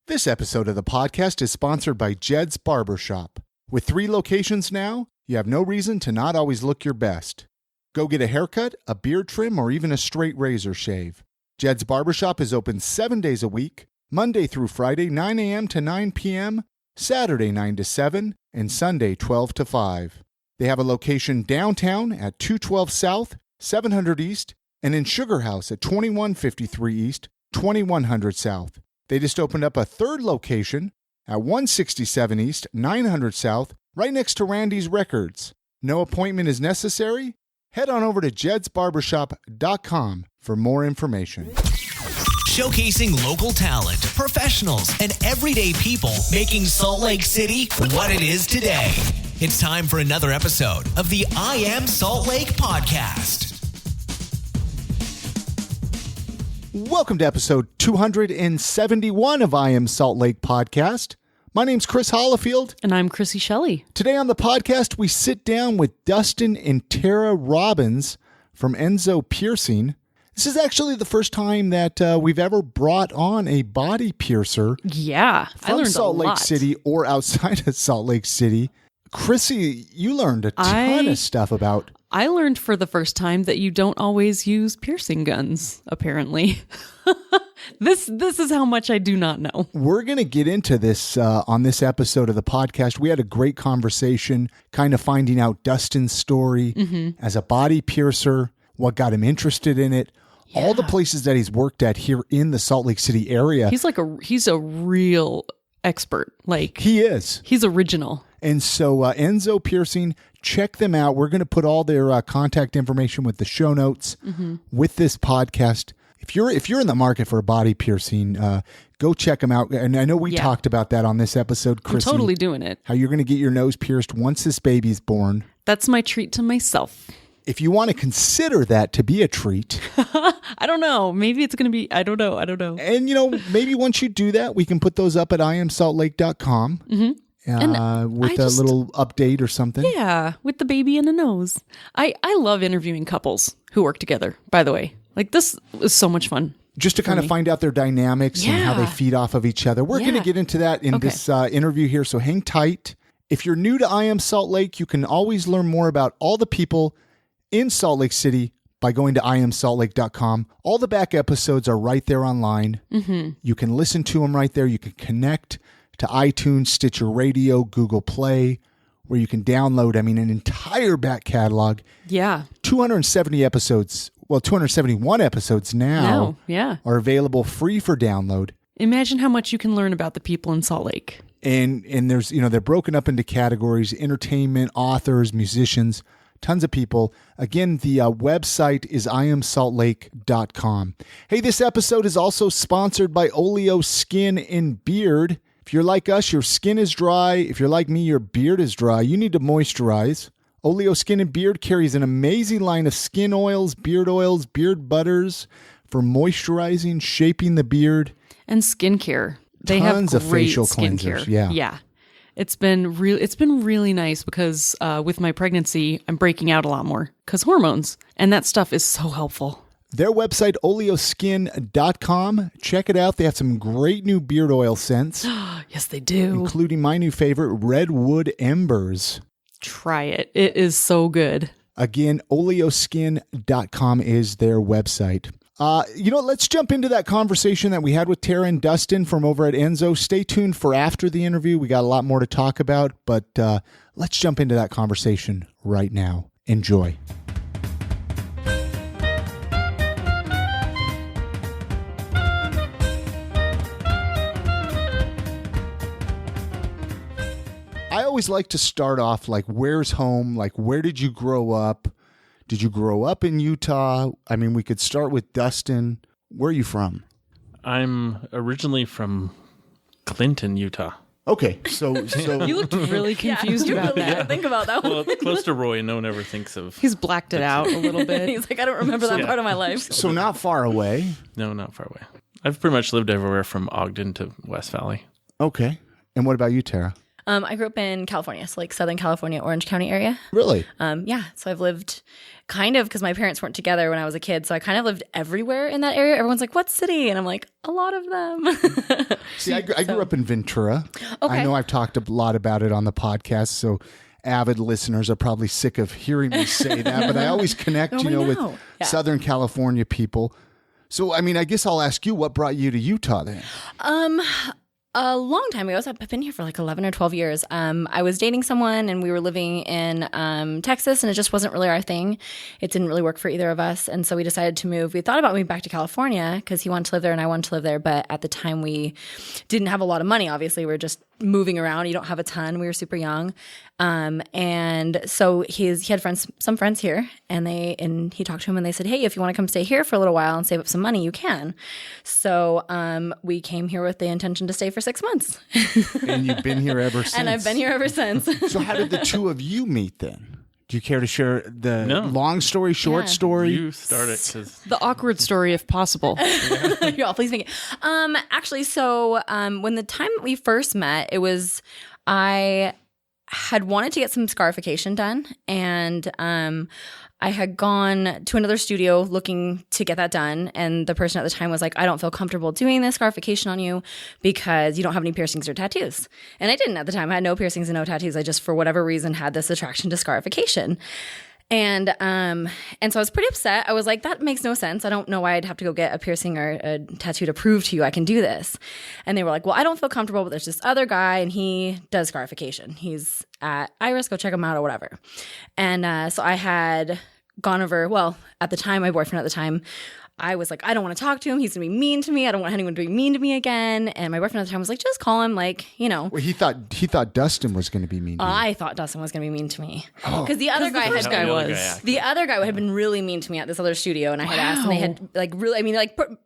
This episode of the podcast is sponsored by Jed's Barber Shop. With 3 locations now, you have no reason to not always look your best. Go get a haircut, a beard trim, or even a straight razor shave. Jed's Barber Shop is open 7 days a week, Monday through Friday, 9 a.m. to 9 p.m., Saturday 9 to 7, and Sunday 12 to 5. They have a location downtown at 212 South, 700 East, and in Sugar House at 2153 East, 2100 South. They just opened up a 3rd location at 167 East, 900 South, right next to Randy's Records. No appointment is necessary. Head on over to jedsbarbershop.com for more information. Showcasing local talent, professionals, and everyday people making Salt Lake City what it is today. It's time for another episode of the I Am Salt Lake podcast. Welcome to episode 271 of I Am Salt Lake podcast. My name's Chris Hollifield. And I'm Chrissy Shelley. Today on the podcast, we sit down with Dustin and Tara Robbins from ENSO Piercing. This is actually the first time that we've ever brought on a body piercer. Yeah, I learned Salt a Lake lot. City or outside of Salt Lake City. Chrissy, you learned a ton of stuff about... I learned for the first time that you don't always use piercing guns, apparently. This is how much I do not know. We're going to get into this on this episode of the podcast. We had a great conversation, kind of finding out Dustin's story as a body piercer, what got him interested in it, all the places that he's worked at here in the Salt Lake City area. He's a real expert. Like he is. He's original. And so ENSO Piercing, check them out. We're going to put all their contact information with the show notes with this podcast. If you're in the market for a body piercing, go check them out. And I know we talked about that on this episode, Chrissy. I'm totally doing it. How you're going to get your nose pierced once this baby's born. That's my treat to myself. If you want to consider that to be a treat. I don't know. Maybe it's going to be, I don't know. And, maybe once you do that, we can put those up at iamsaltlake.com. With a little update or something. Yeah, with the baby and a nose. I love interviewing couples who work together, by the way. Like, this is so much fun. Just to kind of find out their dynamics and how they feed off of each other. We're going to get into that in this interview here, so hang tight. If you're new to I Am Salt Lake, you can always learn more about all the people in Salt Lake City by going to iamsaltlake.com. All the back episodes are right there online. You can listen to them right there. You can connect to iTunes, Stitcher Radio, Google Play, where you can download, an entire back catalog. Yeah. 270 episodes, 271 episodes now are available free for download. Imagine how much you can learn about the people in Salt Lake. And there's, they're broken up into categories: entertainment, authors, musicians, tons of people. Again, the website is iamsaltlake.com. Hey, this episode is also sponsored by Oleo Skin and Beard. If you're like us, your skin is dry. If you're like me, your beard is dry. You need to moisturize. Oleo Skin and Beard carries an amazing line of skin oils, beard butters for moisturizing, shaping the beard. And skincare. They Tons have of great facial skincare. cleansers. Yeah. It's been really nice because with my pregnancy, I'm breaking out a lot more because hormones. And that stuff is so helpful. Their website, oleoskin.com. Check it out. They have some great new beard oil scents. Yes, they do. Including my new favorite, Redwood Embers. Try it. It is so good. Again, oleoskin.com is their website. Let's jump into that conversation that we had with Tara and Dustin from over at ENSO. Stay tuned for after the interview. We got a lot more to talk about, but let's jump into that conversation right now. Enjoy. I always like to start off like, where's home? Like, where did you grow up? Did you grow up in Utah? We could start with Dustin. Where are you from? I'm originally from Clinton, Utah. Okay, so You looked really confused about that. Yeah, think about that one. Well, it's close to Roy. No one ever thinks of. He's blacked it out a little bit. He's like, I don't remember that part of my life. So not far away. No, not far away. I've pretty much lived everywhere from Ogden to West Valley. Okay, and what about you, Tara? I grew up in California, so like Southern California, Orange County area. Really? Yeah, so I've lived kind of, because my parents weren't together when I was a kid, so I kind of lived everywhere in that area. Everyone's like, what city? And I'm like, a lot of them. See, I grew up in Ventura. Okay. I know I've talked a lot about it on the podcast, so avid listeners are probably sick of hearing me say that, but I always connect, with Southern California people. So, I mean, I guess I'll ask you, what brought you to Utah then? A long time ago, so I've been here for like 11 or 12 years. I was dating someone and we were living in Texas, and it just wasn't really our thing. It didn't really work for either of us. And so we decided to move. We thought about moving back to California because he wanted to live there and I wanted to live there. But at the time, we didn't have a lot of money. Obviously, we were just moving around. You don't have a ton. We were super young. And so he had some friends here, and he talked to him and they said, hey, if you want to come stay here for a little while and save up some money, you can. So we came here with the intention to stay for 6 months. And you've been here ever since. And I've been here ever since. So how did the two of you meet then? Do you care to share the long story, short story? You start it. The awkward story, if possible. Yeah, please make it. Actually, so when the time we first met, I had wanted to get some scarification done, and I had gone to another studio looking to get that done, and the person at the time was like, I don't feel comfortable doing this scarification on you because you don't have any piercings or tattoos. And I didn't at the time. I had no piercings and no tattoos. I just, for whatever reason, had this attraction to scarification. And so I was pretty upset. I was like, that makes no sense. I don't know why I'd have to go get a piercing or a tattoo to prove to you I can do this. And they were like, well, I don't feel comfortable, but there's this other guy and he does scarification. He's at Iris, go check him out or whatever. And so I had gone over, well, at the time, my boyfriend at the time, I was like, I don't want to talk to him. He's going to be mean to me. I don't want anyone to be mean to me again. And my boyfriend at the time was like, just call him, like, Well, he thought Dustin was going to be mean to you. I thought Dustin was going to be mean to me. Because the other guy The other guy had been really mean to me at this other studio, and I had asked, and they had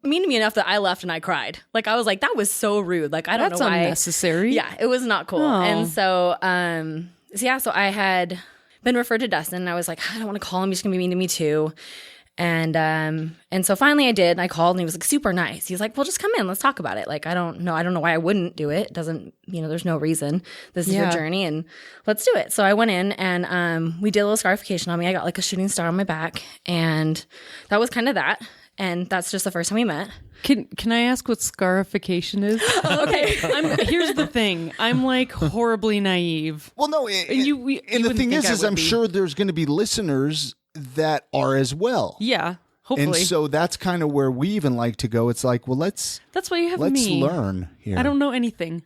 mean to me enough that I left and I cried. Like, I was like, that was so rude. Like, I don't know why. That's unnecessary. Yeah, it was not cool. Oh. And so, so I had been referred to Dustin, and I was like, I don't want to call him. He's going to be mean to me too. And so finally I did, and I called, and he was like super nice. He's like, well, just come in. Let's talk about it. Like, I don't know why I wouldn't do it. It doesn't, there's no reason. This is your journey, and let's do it. So I went in, and we did a little scarification on me. I got like a shooting star on my back, and that was kind of that. And that's just the first time we met. Can I ask what scarification is? Okay. Here's the thing. I'm like horribly naive. Well, no. And the thing is I'm sure there's going to be listeners that are as well. Yeah, hopefully. And so that's kind of where we even like to go. It's like, well, that's why you have me. Let's learn here. I don't know anything.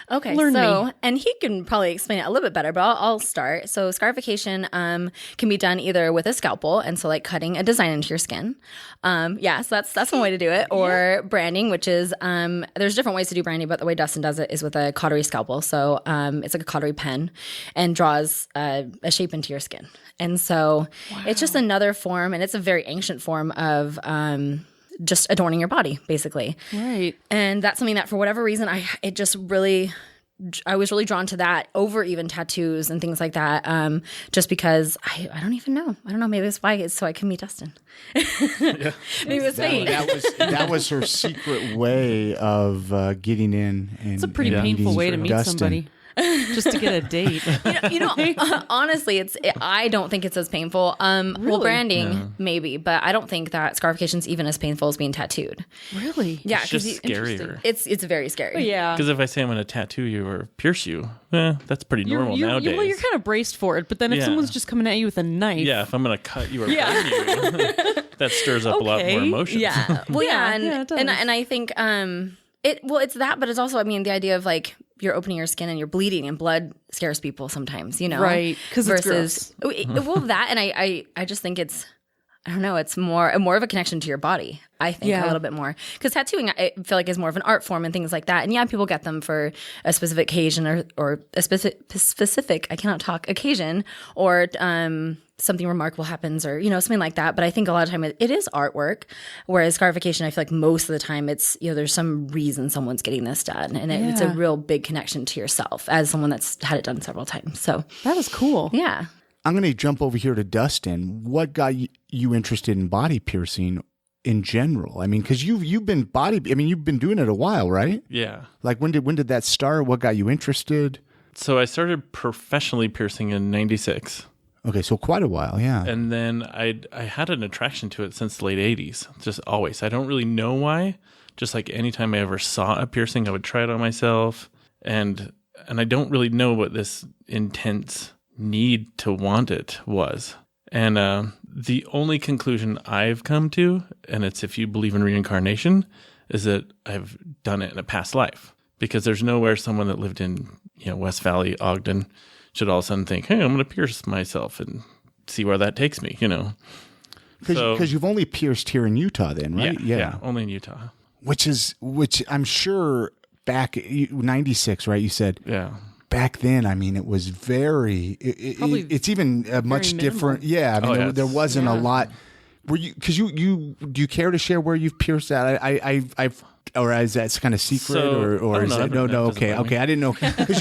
Okay, learn me. And he can probably explain it a little bit better, but I'll start. So scarification can be done either with a scalpel, and so like cutting a design into your skin. So that's one way to do it. Or branding, which is there's different ways to do branding, but the way Dustin does it is with a cautery scalpel. So it's like a cautery pen and draws a shape into your skin. And so it's just another form, and it's a very ancient form of just adorning your body, basically. Right. And that's something that, for whatever reason, I was really drawn to that over even tattoos and things like that. Just because I don't even know. I don't know. Maybe that's why it's so I can meet Dustin. Maybe it's fate. That was her secret way of getting in. And, it's a pretty painful way to meet somebody. Just to get a date. Honestly, I don't think it's as painful. Really? Well, branding maybe, but I don't think that scarification is even as painful as being tattooed. Really? Yeah, it's just scarier. It's very scary. Yeah. Because if I say I'm going to tattoo you or pierce you, that's pretty normal nowadays. Well, you're kind of braced for it, but then if someone's just coming at you with a knife. Yeah, if I'm going to cut you or burn you, that stirs up a lot more emotions. Yeah. Well, it does. and I think it's that, but it's also, the idea of like, you're opening your skin and you're bleeding, and blood scares people sometimes, Right, because versus that, and I just think it's, I don't know, it's more of a connection to your body. I think a little bit more, because tattooing I feel like is more of an art form and things like that. And people get them for a specific occasion or a specific I cannot talk occasion, or something remarkable happens, or something like that. But I think a lot of time it is artwork, whereas scarification, I feel like most of the time it's there's some reason someone's getting this done, and it's a real big connection to yourself as someone that's had it done several times. So that was cool. Yeah. I'm going to jump over here to Dustin. What got you interested in body piercing in general? Because you've been you've been doing it a while, right? Yeah. Like when did that start? What got you interested? So I started professionally piercing in 96. Okay, so quite a while, yeah. And then I had an attraction to it since the late 80s, just always. I don't really know why. Just like anytime I ever saw a piercing, I would try it on myself. And I don't really know what this intense need to want it was. And the only conclusion I've come to, and it's if you believe in reincarnation, is that I've done it in a past life. Because there's nowhere someone that lived in West Valley, Ogden, should all of a sudden think, hey, I'm going to pierce myself and see where that takes me, Because you've only pierced here in Utah then, right? Yeah, only in Utah. Which I'm sure back 96, right? You said. Yeah. Back then, I mean, it was it's even a much different. Yeah. I mean, there wasn't a lot. Were you, because do you care to share where you've pierced that? I've or is that kind of secret or is it? No. Okay. I didn't know. Because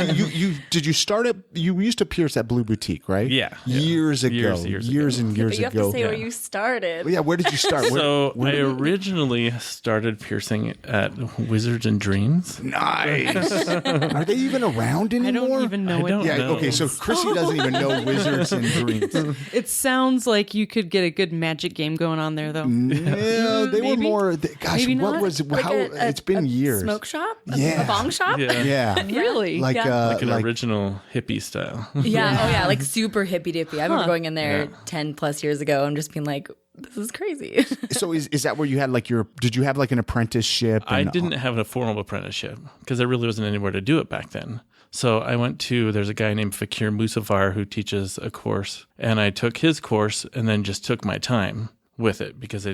did you start at, you used to pierce at Blue Boutique, right? Yeah. Years ago. Years and years ago. You have to say where you started. Yeah. Where did you start? I originally started piercing at Wizards and Dreams. Nice. Are they even around anymore? I don't even know it. Yeah. Okay. So Chrissy doesn't even know Wizards and Dreams. It sounds like you could get a good magic game going on there, though. No, they were more. Gosh, Maybe what not. was how? It's been years. Smoke shop? Yeah. A bong shop? Yeah. Really? Like Yeah. An original hippie style. Yeah. Oh, yeah. Like super hippy dippy. I remember going in there 10 plus years ago and just being like, this is crazy. So is that where you had like did you have like an apprenticeship? I didn't have a formal apprenticeship because there really wasn't anywhere to do it back then. So I went there's a guy named Fakir Musafar who teaches a course, and I took his course and then just took my time with it because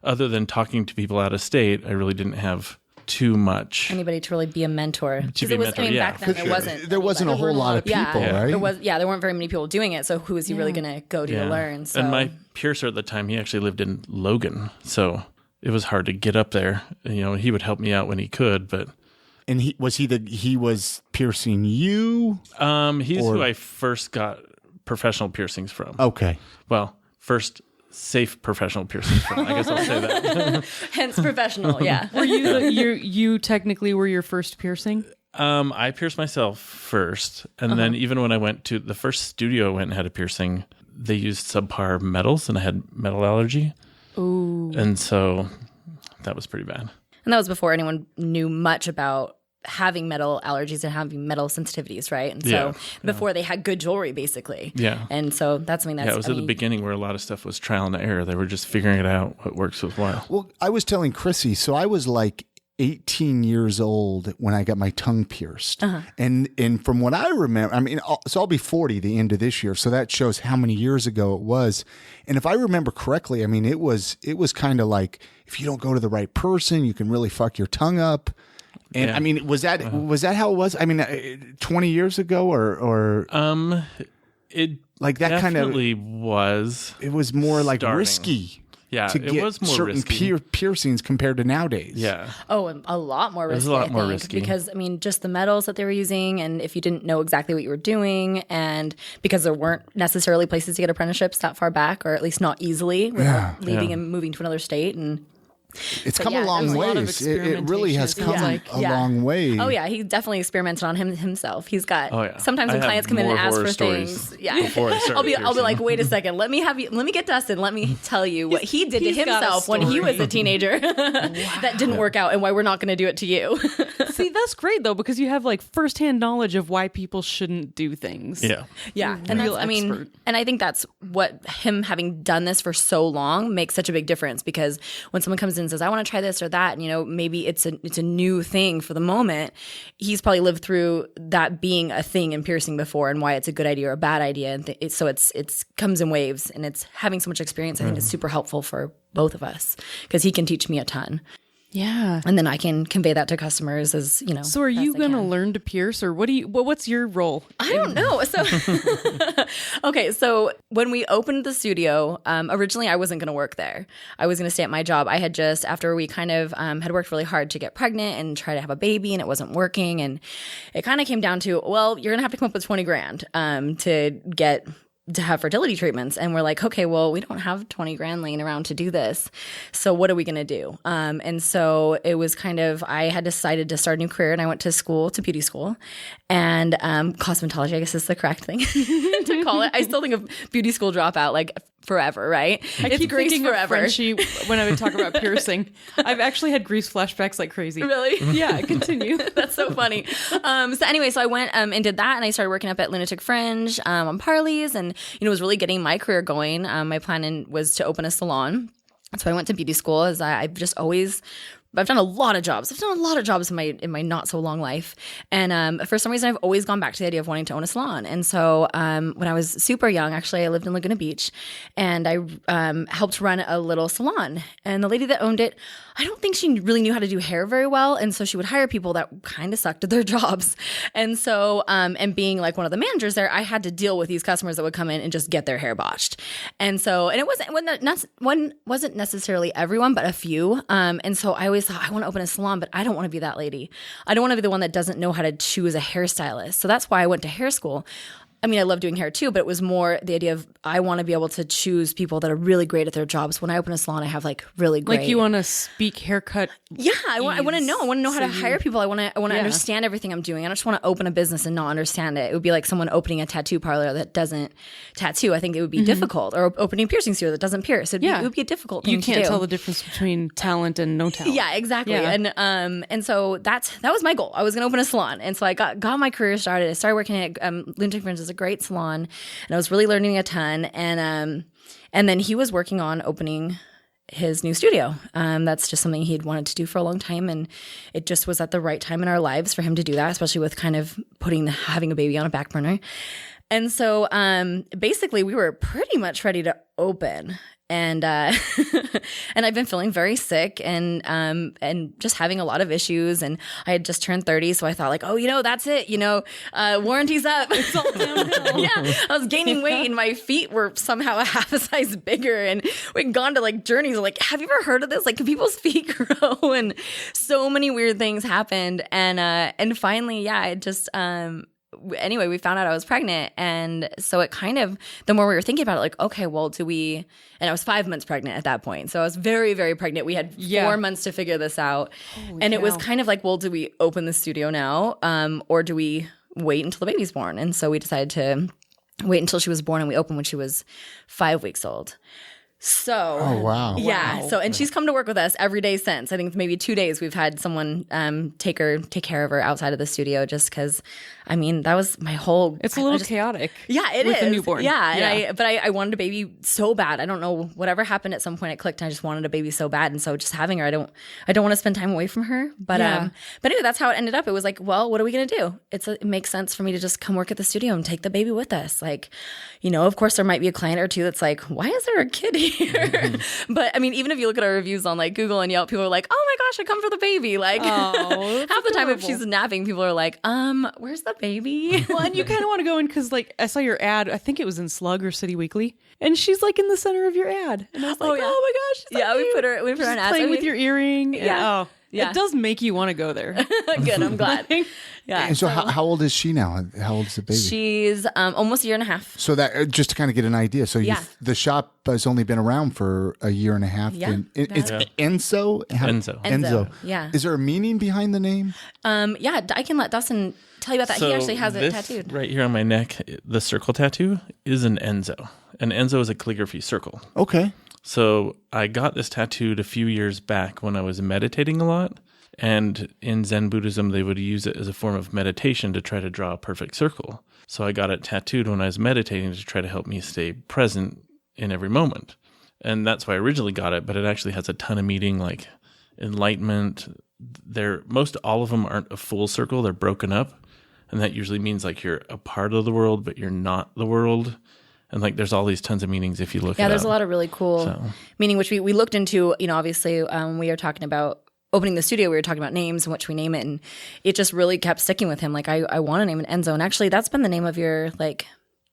other than talking to people out of state, I really didn't have too much. Anybody to really be a mentor. To be a mentor, back then there wasn't a whole lot of people, right? There weren't very many people doing it. So who was he really going to go to learn? So. And my piercer at the time, he actually lived in Logan, so it was hard to get up there. He would help me out when he could, but. And he was piercing you? He's who I first got professional piercings from. Okay. Well, first safe professional piercings from. I guess I'll say that. Hence professional, yeah. Were you technically were your first piercing? I pierced myself first, and then even when I went to the first studio I went and had a piercing, they used subpar metals, and I had metal allergy. Ooh. And so that was pretty bad. And that was before anyone knew much about having metal allergies and having metal sensitivities, right? And so before they had good jewelry, basically. Yeah. And so that's something that's... Yeah, it was at the beginning where a lot of stuff was trial and error. They were just figuring it out, what works with what. Well, I was telling Chrissy, so I was like 18 years old when I got my tongue pierced. And from what I remember, I mean, so I'll be 40 the end of this year, so that shows how many years ago it was. And if I remember correctly, I mean, it was kind of like, if you don't go to the right person, you can really fuck your tongue up. And I mean, was that how it was? I mean, 20 years ago or it like that kind of was. It was more like starting. Risky. Yeah, to it get was more certain risky. Piercings compared to nowadays. Yeah. Oh, and a lot more risky. It was a lot more risky. Because, I mean, just the metals that they were using, and if you didn't know exactly what you were doing, and because there weren't necessarily places to get apprenticeships that far back, or at least not easily, without leaving and moving to another state. And it's come a long ways. It really has come a long way. Oh, yeah. He definitely experimented on himself. He's got sometimes when I clients come in and ask for stories things. Yeah. Before I started I'll be like, wait a second. Let me get Dustin. Let me tell you what he did to he's got a himself when he story. was a teenager that didn't work out, and why we're not going to do it to you. See, that's great though, because you have like firsthand knowledge of why people shouldn't do things. Yeah. Yeah. And Real that's, I mean, expert. and I think that's what him having done this for so long makes such a big difference, because when someone comes in and says, I want to try this or that, and maybe it's a new thing for the moment, he's probably lived through that being a thing in piercing before, and why it's a good idea or a bad idea. And so it's comes in waves, and it's having so much experience. I think is super helpful for both of us, because he can teach me a ton. Yeah. And then I can convey that to customers as, So are you going to learn to pierce, or what's your role? I don't know. So, okay. So when we opened the studio, originally I wasn't going to work there. I was going to stay at my job. I had just, after we kind of had worked really hard to get pregnant and try to have a baby, and it wasn't working. And it kind of came down to, well, you're going to have to come up with $20,000 to get to have fertility treatments. And we're like, okay, well, we don't have 20 grand laying around to do this. So what are we going to do? And so it was kind of, I had decided to start a new career, and I went to beauty school, and cosmetology, I guess is the correct thing to call it. I still think of beauty school dropout like forever, right? I keep thinking forever. Of Frenchie when I would talk about piercing. I've actually had Grease flashbacks like crazy. Really? Yeah, continue. That's so funny. So I went and did that, and I started working up at Lunatic Fringe on Parley's, and was really getting my career going. My plan was to open a salon. So I went to beauty school, as I've done a lot of jobs. I've done a lot of jobs in my not so long life. And for some reason, I've always gone back to the idea of wanting to own a salon. And so when I was super young, actually, I lived in Laguna Beach, and I helped run a little salon. And the lady that owned it, I don't think she really knew how to do hair very well. And so she would hire people that kind of sucked at their jobs. And so, and being like one of the managers there, I had to deal with these customers that would come in and just get their hair botched. And so, and it wasn't necessarily everyone, but a few. And so I always thought, I want to open a salon, but I don't want to be that lady. I don't want to be the one that doesn't know how to choose a hairstylist. So that's why I went to hair school. I mean, I love doing hair too, but it was more the idea of I want to be able to choose people that are really great at their jobs. When I open a salon, I have like really great. Like you want to speak haircut. Yeah, I want to know. I want to know how to hire people. I want to understand everything I'm doing. I don't just want to open a business and not understand it. It would be like someone opening a tattoo parlor that doesn't tattoo. I think it would be difficult. Or opening a piercing studio that doesn't pierce. It would be a difficult thing to do. You can't tell the difference between talent and no talent. Yeah, exactly. Yeah. And so that was my goal. I was going to open a salon. And so I got my career started. I started working at Lunatic Fringe. Is a great salon. And I was really learning a ton. And then he was working on opening his new studio. That's just something he'd wanted to do for a long time. And it just was at the right time in our lives for him to do that, especially with kind of having a baby on a back burner. And so basically we were pretty much ready to open. And and I've been feeling very sick and just having a lot of issues. And I had just turned 30, so I thought like, that's it. Warranty's up. It's all downhill. Yeah, I was gaining weight, and my feet were somehow a half a size bigger. And we'd gone to like journeys. Like, have you ever heard of this? Like, can people's feet grow? And so many weird things happened. And finally, I just. Anyway, we found out I was pregnant. And so it kind of, the more we were thinking about it, like, okay, well, and I was 5 months pregnant at that point. So I was very, very pregnant. We had 4 months to figure this out. Holy cow. It was kind of like, well, do we open the studio now? Or do we wait until the baby's born? And so we decided to wait until she was born, and we opened when she was 5 weeks old. So, oh, wow. Yeah. Wow. So, and she's come to work with us every day since. I think maybe 2 days we've had someone take care of her outside of the studio, just because, I mean, that was my whole. It's a little chaotic. Yeah, it with is. A newborn. Yeah. But I wanted a baby so bad. I don't know, whatever happened at some point, it clicked, and I just wanted a baby so bad. And so just having her, I don't want to spend time away from her. But anyway, that's how it ended up. It was like, well, what are we going to do? It makes sense for me to just come work at the studio and take the baby with us. Like, of course there might be a client or two that's like, why is there a kid here? But I mean, even if you look at our reviews on like Google and Yelp, people are like, oh my gosh, I come for the baby. Like half the time if she's napping, people are like, where's the baby? Well, and you kind of want to go in because like I saw your ad, I think it was in Slug or City Weekly, and she's like in the center of your ad. And I was like, oh my gosh. So we put her in ad. Playing with your earring. Yeah. It does make you want to go there. Good, I'm glad. Yeah. And so how old is she now? How old is the baby? She's almost a year and a half. So that just to kind of get an idea. So the shop has only been around for a year and a half. Yeah. It's ENSO? ENSO. Yeah. Is there a meaning behind the name? I can let Dustin tell you about that. So he actually has it tattooed. Right here on my neck, the circle tattoo is an ENSO. An ENSO is a calligraphy circle. Okay. So I got this tattooed a few years back when I was meditating a lot. And in Zen Buddhism, they would use it as a form of meditation to try to draw a perfect circle. So I got it tattooed when I was meditating to try to help me stay present in every moment. And that's why I originally got it, but it actually has a ton of meaning, like enlightenment. Most all of them aren't a full circle. They're broken up. And that usually means like you're a part of the world, but you're not the world. And like there's all these tons of meanings if you look at it. Yeah, there's a lot of really cool meaning, which we looked into, obviously we are talking about opening the studio, we were talking about names and what should we name it, and it just really kept sticking with him. Like I want to name it ENSO, and actually that's been the name of your like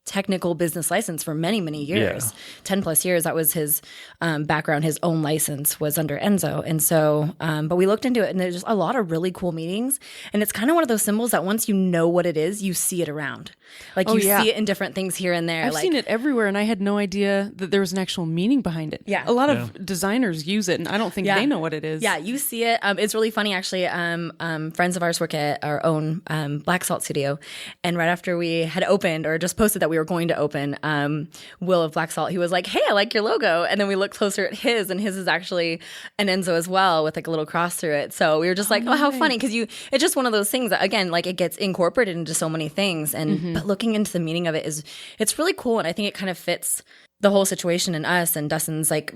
technical business license for many, many years, 10 plus years. That was his background. His own license was under ENSO. And so, but we looked into it, and there's just a lot of really cool meetings. And it's kind of one of those symbols that once you know what it is, you see it around. Like see it in different things here and there. I've seen it everywhere, and I had no idea that there was an actual meaning behind it. Yeah. A lot of designers use it, and I don't think they know what it is. Yeah, you see it. It's really funny, actually. Friends of ours work at our own black salt studio. And right after we had opened, or just posted that we were going to open, Will of Black Salt, he was like, hey, I like your logo. And then we looked closer at his, and his is actually an ENSO as well, with like a little cross through it. So we were just like, oh, how funny. Because it's just one of those things that, again, like it gets incorporated into so many things. And but looking into the meaning of it it's really cool. And I think it kind of fits the whole situation in us, and Dustin's like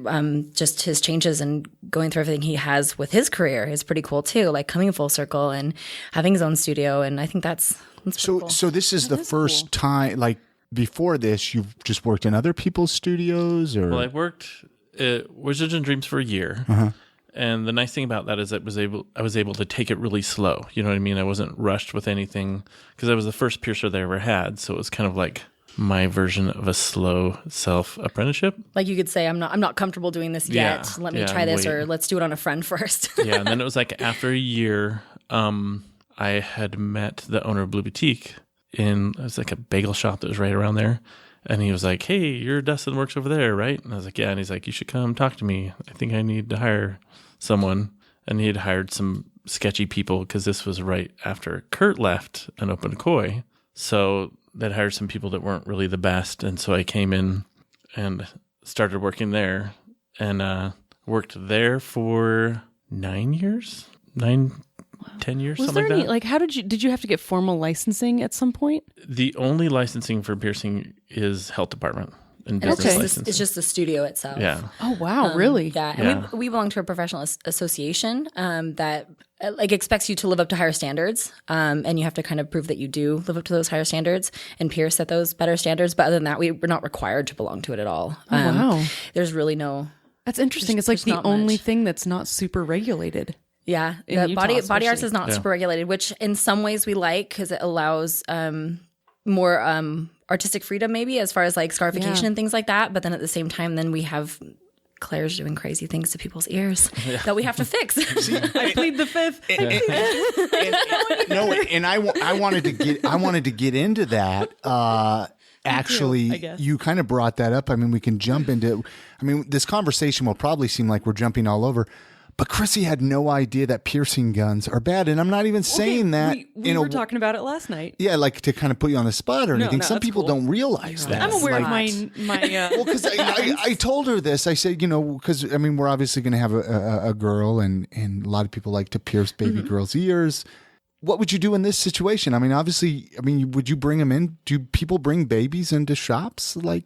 just his changes and going through everything he has with his career is pretty cool too, like coming full circle and having his own studio. And I think that's so cool. So this is the first time, like before this, you've just worked in other people's studios, or? Well, I worked at Wizards and Dreams for a year. And the nice thing about that is I was able to take it really slow. You know what I mean? I wasn't rushed with anything, because I was the first piercer they ever had. So it was kind of like my version of a slow self-apprenticip. Like you could say, I'm not comfortable doing this yet. Let me try this, or let's do it on a friend first. And then it was like after a year, I had met the owner of Blue Boutique it was like a bagel shop that was right around there. And he was like, hey, your Dustin works over there, right? And I was like, yeah. And he's like, you should come talk to me. I think I need to hire someone. And he had hired some sketchy people, because this was right after Kurt left and opened Koi. So they'd hired some people that weren't really the best. And so I came in and started working there, and worked there for 10 years, Was there any, like, how did you have to get formal licensing at some point? The only licensing for piercing is health department and business licensing. It's just the studio itself. Yeah. Oh, wow. Really? Yeah. And we belong to a professional association that like expects you to live up to higher standards. And you have to kind of prove that you do live up to those higher standards and pierce at those better standards. But other than that, we're not required to belong to it at all. Wow. There's really no... That's interesting. It's like the only thing that's not super regulated. Yeah, the body arts is not super regulated, which in some ways we like, because it allows more artistic freedom, maybe, as far as like scarification and things like that. But then at the same time, then we have Claire's doing crazy things to people's ears that we have to fix. I plead the fifth. And I wanted to get into that. Actually, you kind of brought that up. I mean, we can jump into. I mean, this conversation will probably seem like we're jumping all over. But Chrissy had no idea that piercing guns are bad. And I'm not even saying that. We were talking about it last night. Yeah, like to kind of put you on the spot or anything. Some people don't realize that. I'm aware of my well, because I told her this. I said, because, I mean, we're obviously going to have a girl, and a lot of people like to pierce baby girls' ears. What would you do in this situation? I mean, obviously, would you bring them in? Do people bring babies into shops, like,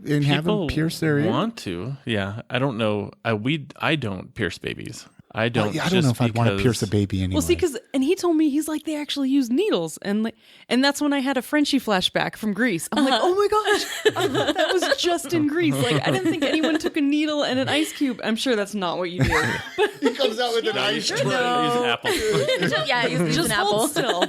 and have them pierce their ear? Want to? Yeah, I don't know. I don't pierce babies. I don't. I don't know if I'd want to pierce a baby anyway. Well, see, and he told me, he's like, they actually use needles, and that's when I had a Frenchie flashback from Greece. I'm like, oh my gosh, I thought that was just in Greece. Like, I didn't think anyone took a needle and an ice cube. I'm sure that's not what you do. But he comes out with an ice tray. Use an apple. Use an apple. Still.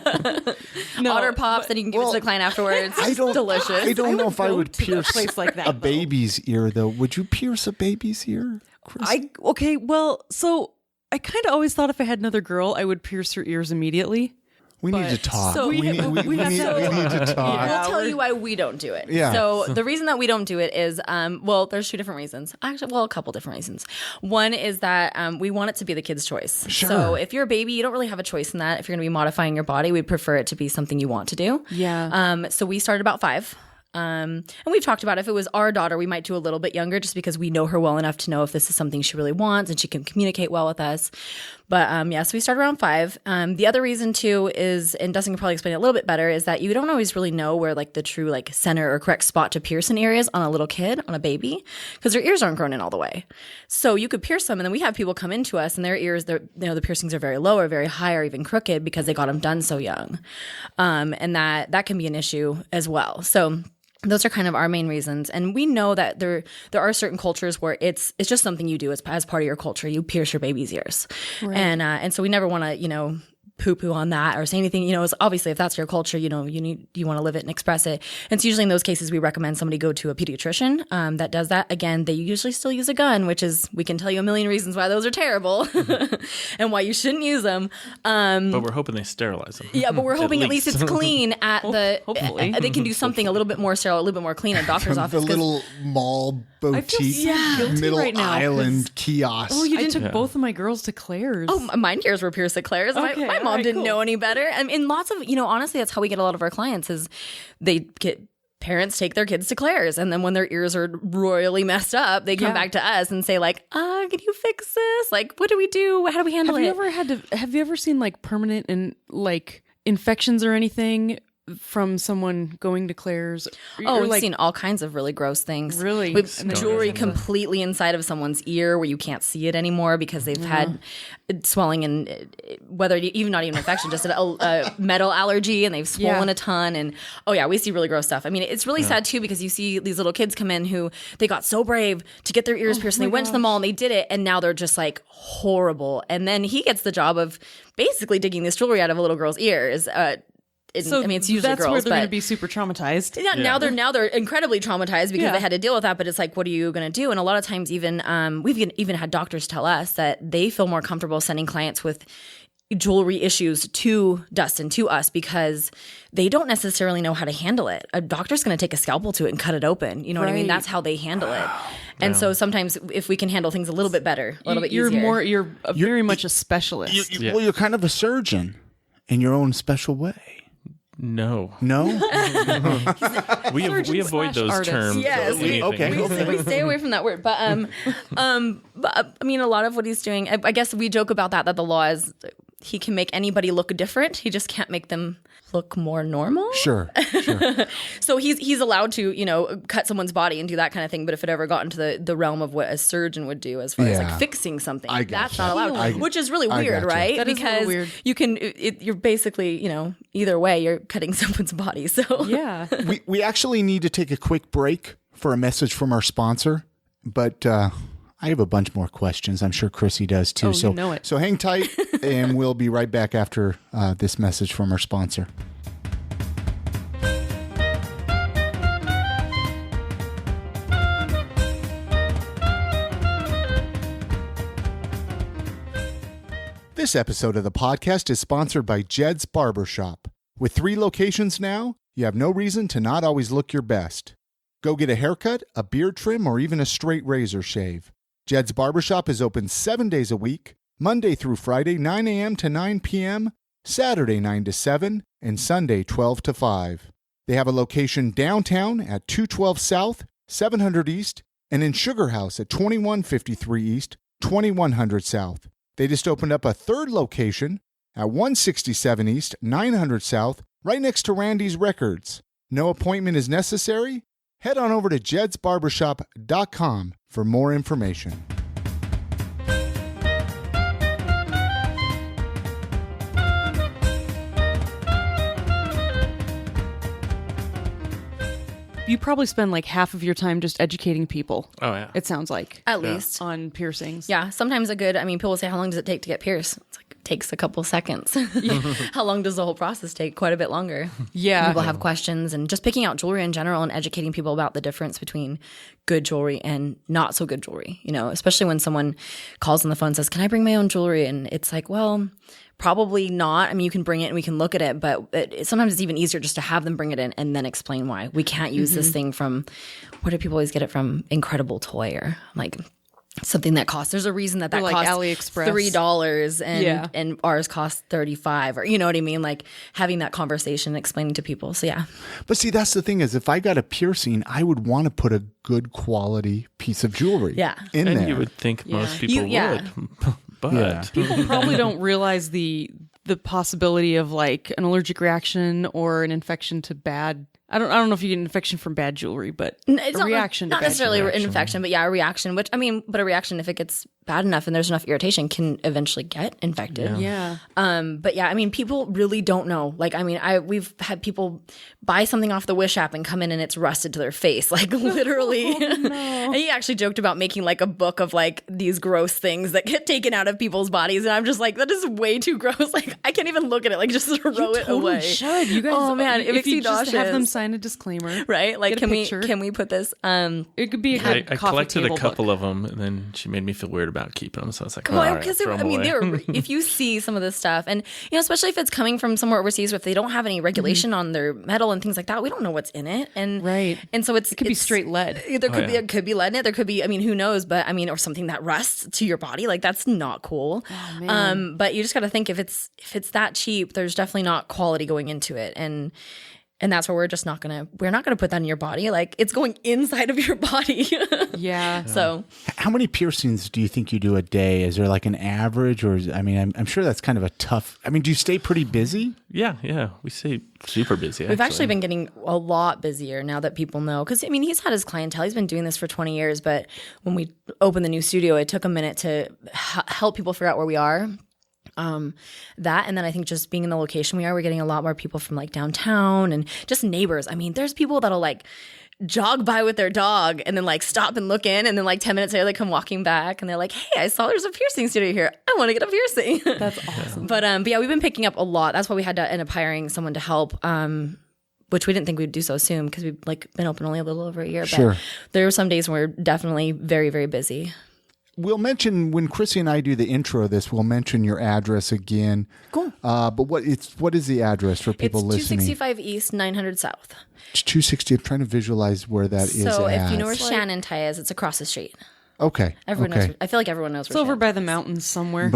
Otter Pops that you can give it to the client afterwards. Delicious. I don't know if I would pierce place like that, a baby's ear, though. Would you pierce a baby's ear, Chris? So I kind of always thought if I had another girl, I would pierce her ears immediately. We need to talk. So we need to talk. We'll tell you why we don't do it. Yeah. So the reason that we don't do it is, there's two different reasons. Actually, a couple different reasons. One is that we want it to be the kid's choice. Sure. So if you're a baby, you don't really have a choice in that. If you're going to be modifying your body, we'd prefer it to be something you want to do. Yeah. So we started about 5. And we've talked about if it was our daughter, we might do a little bit younger, just because we know her well enough to know if this is something she really wants and she can communicate well with us. But so we start around 5. The other reason too is, and Dustin can probably explain it a little bit better, is that you don't always really know where like the true like center or correct spot to pierce an ear is on a little kid, on a baby, because their ears aren't grown in all the way. So you could pierce them, and then we have people come into us and their ears, the piercings are very low or very high or even crooked because they got them done so young, and that can be an issue as well. So those are kind of our main reasons. And we know that there are certain cultures where it's just something you do as part of your culture. You pierce your baby's ears. Right. And so we never want to, poo-poo on that or say anything, it's obviously if that's your culture, you want to live it and express it. And so usually in those cases, we recommend somebody go to a pediatrician that does that. Again, they usually still use a gun, which is, we can tell you a million reasons why those are terrible and why you shouldn't use them. But we're hoping they sterilize them. Yeah, but we're hoping at least it's clean Hopefully. they can do something a little bit more sterile, a little bit more clean at doctor's office. The little mall boutique, guilty middle right now, island kiosk. Oh, I took both of my girls to Claire's. Oh, mine ears were pierced at Claire's. Okay, my mom all right, didn't cool. know any better. I mean, lots of, honestly, that's how we get a lot of our clients is parents take their kids to Claire's, and then when their ears are royally messed up, they come back to us and say like, can you fix this? Like, what do we do? How do we handle it? Have you ever seen like permanent and like infections or anything from someone going to Claire's? Oh, we've seen all kinds of really gross things. Really? With jewelry completely inside of someone's ear where you can't see it anymore because they've had swelling and not even infection, just a metal allergy, and they've swollen a ton. And we see really gross stuff. I mean, it's really sad too because you see these little kids come in who they got so brave to get their ears pierced and they went to the mall and they did it, and now they're just like horrible. And then he gets the job of basically digging this jewelry out of a little girl's ears. It's usually that's girls, where they're but going to be super traumatized. Yeah, now they're incredibly traumatized because they had to deal with that. But it's like, what are you going to do? And a lot of times, even we've even had doctors tell us that they feel more comfortable sending clients with jewelry issues to Dustin, to us, because they don't necessarily know how to handle it. A doctor's going to take a scalpel to it and cut it open. You know what I mean? That's how they handle it. And so sometimes if we can handle things a little bit better, a little bit easier. You're very much a specialist. Well, you're kind of a surgeon in your own special way. No. we avoid those artist. terms. Yes, we stay away from that word. But but I mean, a lot of what he's doing, I guess we joke about that the law is he can make anybody look different. He just can't make them look more normal. Sure. So he's allowed to, cut someone's body and do that kind of thing. But if it ever got into the realm of what a surgeon would do as far as like fixing something, that's not allowed, which is really weird, right? That is because weird. you can, you're basically, either way, you're cutting someone's body. So Yeah. We actually need to take a quick break for a message from our sponsor, but I have a bunch more questions. I'm sure Chrissy does too. You know it. So hang tight, and we'll be right back after this message from our sponsor. This episode of the podcast is sponsored by Jed's Barber Shop. With 3 locations now, you have no reason to not always look your best. Go get a haircut, a beard trim, or even a straight razor shave. Jed's Barber Shop is open 7 days a week, Monday through Friday, 9 a.m. to 9 p.m., Saturday 9 to 7, and Sunday 12 to 5. They have a location downtown at 212 South, 700 East, and in Sugar House at 2153 East, 2100 South. They just opened up a 3rd location at 167 East, 900 South, right next to Randy's Records. No appointment is necessary. Head on over to jedsbarbershop.com for more information. You probably spend like half of your time just educating people. Oh, yeah. It sounds like. at least. On piercings. Yeah, sometimes people will say, how long does it take to get pierced? It's like, it takes a couple seconds. How long does the whole process take? Quite a bit longer. Yeah. People have questions, and just picking out jewelry in general and educating people about the difference between good jewelry and not so good jewelry, especially when someone calls on the phone and says, can I bring my own jewelry? And it's like, well, probably not. I mean, you can bring it and we can look at it, but sometimes it's even easier just to have them bring it in and then explain why. We can't use this thing from, where do people always get it from? Incredible Toy or like something that costs. There's a reason that like costs AliExpress. $3 and ours costs $35, or you know what I mean? Like having that conversation, explaining to people. So yeah. But see, that's the thing is, if I got a piercing, I would want to put a good quality piece of jewelry in And there. you would think most people would. But People probably don't realize the possibility of like an allergic reaction or an infection to bad I don't know if you get an infection from bad jewelry, but It's a reaction not to bad necessarily jewelry. an infection, but a reaction. But a reaction, if it gets bad enough and there's enough irritation, can eventually get infected. Yeah. But people really don't know. We've had people buy something off the Wish app and come in and it's rusted to their face, like literally. And he actually joked about making like a book of like these gross things that get taken out of people's bodies, and I'm just like, that is way too gross. Like I can't even look at it. Like just throw it away. Should you guys? Oh man, it if makes you me just have them nauseous. sign a disclaimer, Right? Like, get a can we put this? It could be a I coffee collected a table couple book. of them, and then she made me feel weird about keeping them. So I was like, Well, all right, because throw them away. they were. If you see some of this stuff, and especially if it's coming from somewhere overseas, where if they don't have any regulation on their metal and things like that, we don't know what's in it, and Right. and so it could be straight lead. There could be lead in it. There could be, who knows? But or something that rusts to your body, like that's not cool. Oh, man. But you just got to think if it's that cheap, there's definitely not quality going into it, and that's where we're not gonna put that in your body. Like it's going inside of your body. Yeah. So How many piercings do you think you do a day? Is there like an average, or I'm sure that's kind of a tough. Do you stay pretty busy? Yeah, we stay super busy. we've actually been getting a lot busier now that people know. Because he's had his clientele. He's been doing this for 20 years. But when we opened the new studio, it took a minute to help people figure out where we are. That, and then I think just being in the location we're getting a lot more people from like downtown and just neighbors. There's people that'll like jog by with their dog and then like stop and look in, and then like 10 minutes later they come walking back and they're like, hey, I saw there's a piercing studio here. I want to get a piercing. That's awesome. But we've been picking up a lot. That's why we had to end up hiring someone to help. Which we didn't think we'd do so soon because we've like been open only a little over a year. Sure. But there were some days when we're definitely very, very busy. We'll mention when Chrissy and I do the intro of this. We'll mention your address again. Cool. But what is the address for people It's listening? 265 East, 900 South. It's 260. I'm trying to visualize where that is. So if at. you know where Shannon Tie is, it's across the street. Okay. Everyone knows. I feel like everyone knows It's where over Shannon by the mountains somewhere.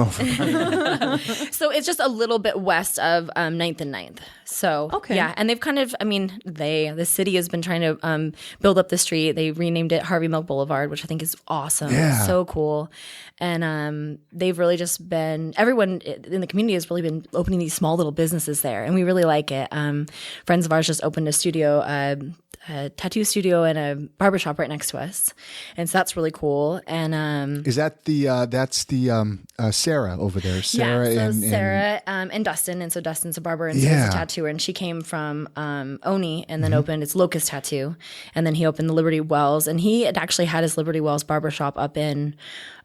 So it's just a little bit west of 9th and 9th. So Okay. yeah, and they've kind of, the city has been trying to build up the street. They renamed it Harvey Milk Boulevard, which I think is awesome. Yeah. So cool. And they've really just been, everyone in the community has really been opening these small little businesses there, and we really like it. Friends of ours just opened a studio, a tattoo studio and a barbershop right next to us, and so that's really cool. And Is that that's the Sarah over there? Sarah yeah, so and Sarah and Dustin, and so Dustin's a barber and Yeah. Sarah's a tattooer, and she came from Oni and then opened its Locust Tattoo, and then he opened the Liberty Wells, and he had actually had his Liberty Wells barbershop up in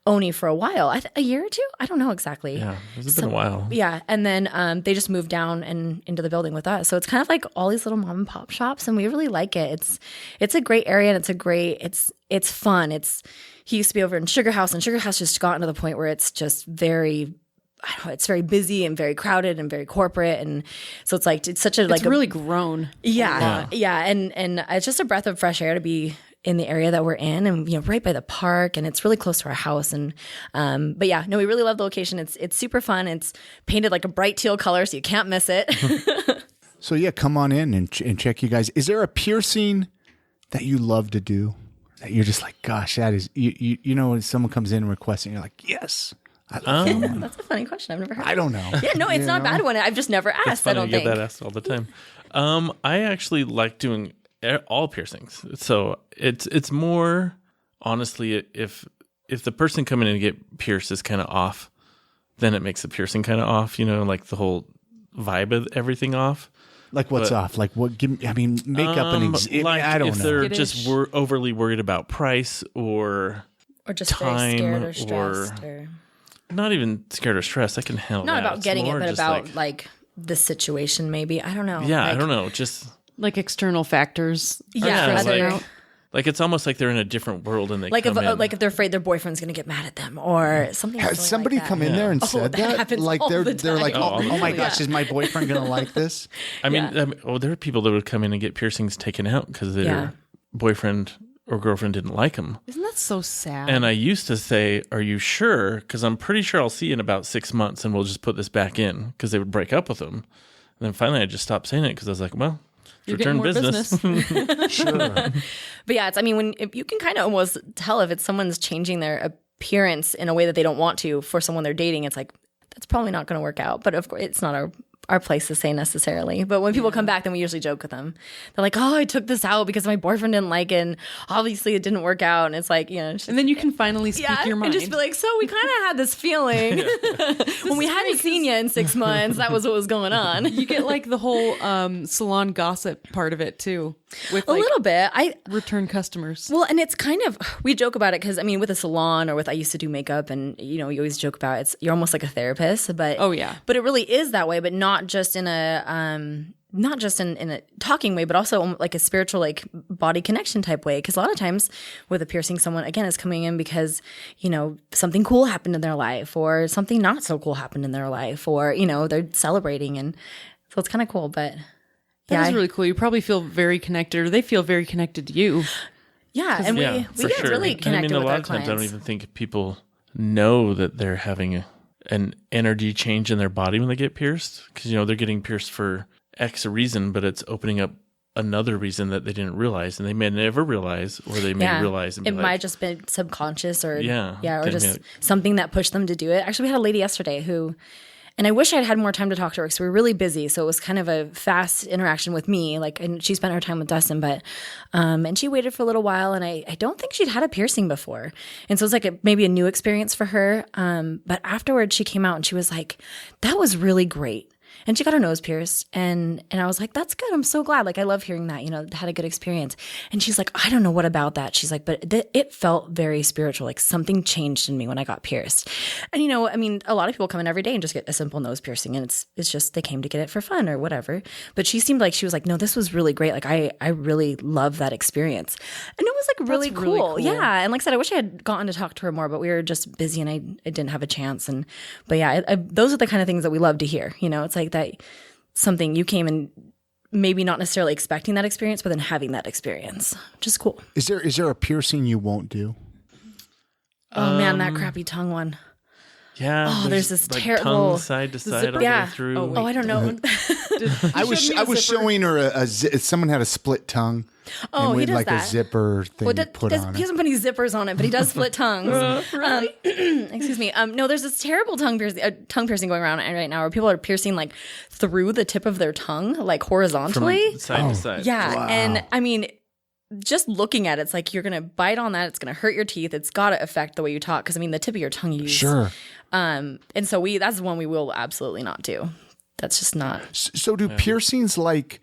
Oni for a while, a year or two, I don't know exactly. Yeah, it's been a while. Yeah, and then they just moved down and into the building with us. So it's kind of like all these little mom and pop shops, and we really like it. It's a great area, and it's fun. He used to be over in Sugar House, and Sugar House just gotten to the point where it's just very, I don't know, it's very busy and very crowded and very corporate, and so it's such a It's really grown. yeah, and it's just a breath of fresh air to be in the area that we're in, and right by the park, and it's really close to our house. And but yeah, no, we really love the location. It's super fun. It's painted like a bright teal color, so you can't miss it. So yeah, come on in and check you guys. Is there a piercing that you love to do that you're just like, gosh, that is when someone comes in and requests it, you're like, yes. I love that one. That's a funny question. I've never heard. I don't know. Yeah, no, it's not a bad one. I've just never asked. It's funny, I don't I think. get that asked all the time. I actually like doing all piercings. So it's more, honestly, if the person coming in to get pierced is kind of off, then it makes the piercing kind of off, like the whole vibe of everything off. Like what's off? Like what? Makeup and I don't if know. they're just overly worried about price or just time very scared or stressed, or not even scared or stressed. I can handle not that. about It's getting it, more but just about like the situation. Maybe I don't know. yeah, I Like, don't know. Just Like external factors. Yeah, stressing like it's almost like they're in a different world and they like come in. if they're afraid their boyfriend's going to get mad at them or something. Has silly somebody like that. come in there and said that? happens Like all they're the like, time. oh my Yeah. gosh, is my boyfriend gonna like this? I mean, there are people that would come in and get piercings taken out because their Yeah. boyfriend or girlfriend didn't like them. Isn't that so sad? And I used to say, "Are you sure? Because I'm pretty sure I'll see you in about 6 months, and we'll just put this back in." Because they would break up with them. And then finally, I just stopped saying it because I was like, "Well, it's You're return getting more business." Sure. But yeah, if you can kind of almost tell if it's someone's changing their appearance in a way that they don't want to for someone they're dating, it's like that's probably not going to work out. But of course, it's not our our place to say necessarily. But when people come back, then we usually joke with them. They're like, "Oh, I took this out because my boyfriend didn't like it. And obviously, it didn't work out." And it's like, and then you can finally speak your mind and just be like, "So we kind of had this feeling when we hadn't seen you in 6 months. That was what was going on." You get like the whole salon gossip part of it too, with a little bit. return customers. Well, and it's kind of, we joke about it because, I mean, with a salon or with, I used to do makeup, and, you always joke about you're almost like a therapist, but but it really is that way, but not just in a, not just in a talking way, but also like a spiritual, like body connection type way. Because a lot of times with a piercing, someone, again, is coming in because, something cool happened in their life, or something not so cool happened in their life, or, they're celebrating. And so it's kind of cool, but that is really cool. You probably feel very connected, or they feel very connected to you. Yeah, and we get really connected with our clients. A lot of times I don't even think people know that they're having an energy change in their body when they get pierced, because they're getting pierced for X reason, but it's opening up another reason that they didn't realize, and they may never realize, or they may realize and it might just be subconscious, or or just something that pushed them to do it. Actually, we had a lady yesterday who, and I wish I'd had more time to talk to her because we were really busy. So it was kind of a fast interaction with me. And she spent her time with Dustin, but, and she waited for a little while, and I don't think she'd had a piercing before. And so it was like maybe a new experience for her. But afterwards she came out and she was like, "That was really great." And she got her nose pierced, and I was like, "That's good. I'm so glad. Like, I love hearing that, had a good experience." And she's like, "I don't know what about that." She's like, "But it felt very spiritual. Like something changed in me when I got pierced." And, I mean, a lot of people come in every day and just get a simple nose piercing, and it's just, they came to get it for fun or whatever. But she seemed like she was like, "No, this was really great. Like, I really love that experience." And it was like really cool. Yeah. And like I said, I wish I had gotten to talk to her more, but we were just busy, and I didn't have a chance. But yeah, those are the kind of things that we love to hear. It's like that something you came and maybe not necessarily expecting that experience, but then having that experience, which is cool. Is there a piercing you won't do? Oh man, that crappy tongue one. Yeah. Oh, there's this like terrible tongue side to side all the way through. Oh, I don't know. I was showing her someone had a split tongue. Oh, and he does like that. a zipper thing put on it. He doesn't put any zippers on it, but he does split tongues. Really? Excuse me. No, there's this terrible tongue piercing going around right now where people are piercing like through the tip of their tongue, like horizontally. From side to side. Yeah. Wow. And I mean, just looking at it, it's like you're going to bite on that. It's going to hurt your teeth. It's got to affect the way you talk. Because I mean, the tip of your tongue you use. Sure. And so that's one we will absolutely not do. That's just not. So do piercings, like,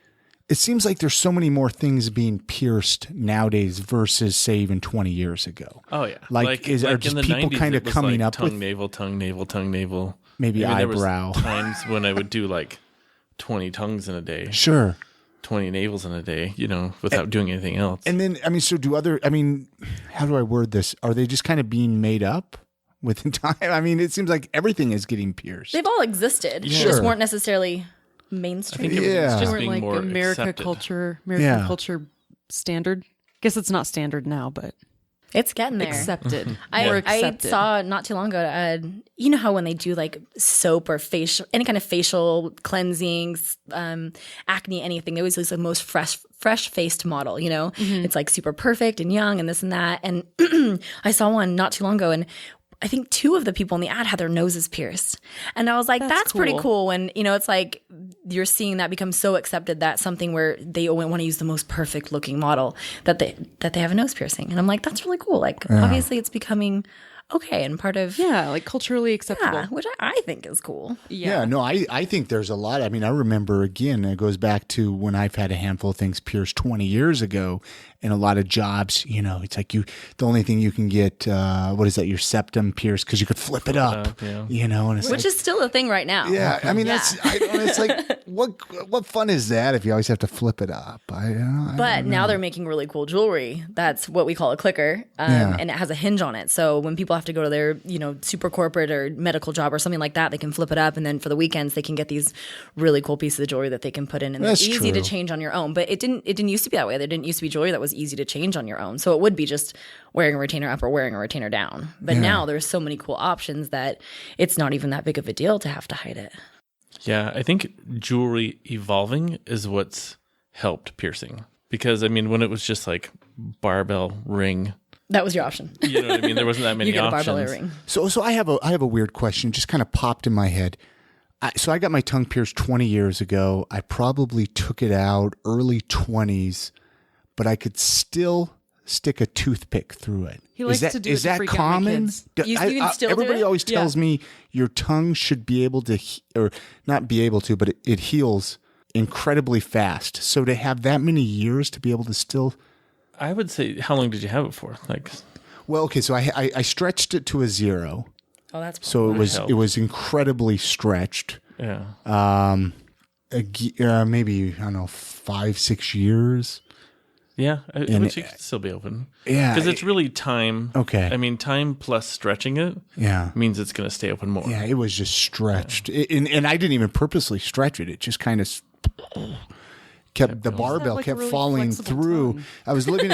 it seems like there's so many more things being pierced nowadays versus say even 20 years ago. Oh yeah. Like are just in the people 90s, kind of coming up tongue, with navel, tongue, navel, tongue, navel. Maybe eyebrow. There was times when I would do like 20 tongues in a day. Sure. 20 navels in a day, without doing anything else. And then, I mean, how do I word this? Are they just kind of being made up with time? I mean, it seems like everything is getting pierced. They've all existed. Yeah. They just weren't necessarily mainstream. I think everything's just Weren't being like more American accepted. culture standard. Guess it's not standard now, but It's getting there. accepted. I saw not too long ago, you know how when they do like soap or any kind of facial cleansings, acne, anything, they always use the most fresh faced model, It's like super perfect and young and this and that. And I saw one not too long ago, and I think 2 of the people in the ad had their noses pierced. And I was like, that's pretty cool. When, it's like you're seeing that become so accepted that something where they want to use the most perfect looking model that they have a nose piercing. And I'm like, that's really cool. Like, obviously it's becoming okay and part of. Yeah, like culturally acceptable. Yeah, which I think is cool. Yeah, no, I think there's a lot. I mean, I remember, again, it goes back to when I've had a handful of things pierced 20 years ago. And a lot of jobs, it's like the only thing you can get, what is that, your septum pierced because you could flip it up, and it's which is still a thing right now. Yeah, I mean, it's like, what fun is that if you always have to flip it up? But now they're making really cool jewelry. That's what we call a clicker, and it has a hinge on it. So when people have to go to their, super corporate or medical job or something like that, they can flip it up, and then for the weekends they can get these really cool pieces of jewelry that they can put in, and they're easy to change on your own. But it didn't used to be that way. There didn't used to be jewelry that was easy to change on your own. So it would be just wearing a retainer up or wearing a retainer down. But now there's so many cool options that it's not even that big of a deal to have to hide it. Yeah, I think jewelry evolving is what's helped piercing. Because, I mean, when it was just like barbell ring. That was your option. You know what I mean? There wasn't that many you get options. a barbell ring. So I have a weird question, just kind of popped in my head. So I got my tongue pierced 20 years ago. I probably took it out early 20s, but I could still stick a toothpick through it. He likes to do it is to that freak out my common? kids. You can still do everybody it? always tells me your tongue should be able to, or not be able to, but it heals incredibly fast. So to have that many years to be able to still... I would say, how long did you have it for? Like, Well, okay, so I stretched it to a 0. Oh, that's So helps. it was incredibly stretched. yeah. Maybe, I don't know, 5-6 years. Yeah, And which it could still be open. Yeah. Because it's really time. Okay. I mean, time plus stretching it Yeah. means it's going to stay open more. Yeah, it was just stretched. And I didn't even purposely stretch it. It just kind of kept, the barbell like a kept really falling flexible through. tongue. I was living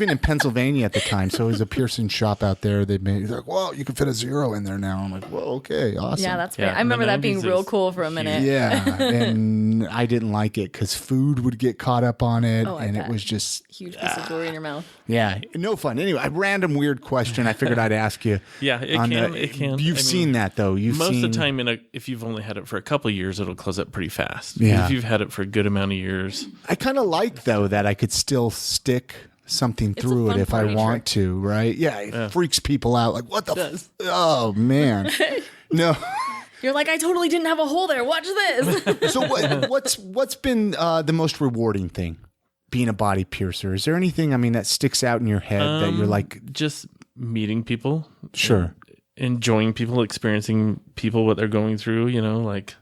in Pennsylvania at the time, so it was a piercing shop out there. They're like, well, you can fit a 0 in there now. I'm like, well, okay, awesome. Yeah, that's Yeah, great. I in the remember that being 90s real is cool for a minute. Yeah, and I didn't like it because food would get caught up on it, Oh, I and bet. it was just, Huge piece of jewelry in your mouth. yeah, no fun. Anyway, a random weird question I figured I'd ask you. Yeah, it can. You've I seen mean, that, though. Most of the time, if you've only had it for a couple of years, it'll close up pretty fast. Yeah. If you've had it for a good amount of years, I kind of like, though, that I could still stick something a through it fun if I party want trick. to, right? Yeah, it freaks people out. Like, what the? Oh, man. No. You're like, I totally didn't have a hole there. Watch this. So what's been the most rewarding thing being a body piercer? Is there anything, I mean, that sticks out in your head that you're like, just meeting people, sure. enjoying people, experiencing people, what they're going through, like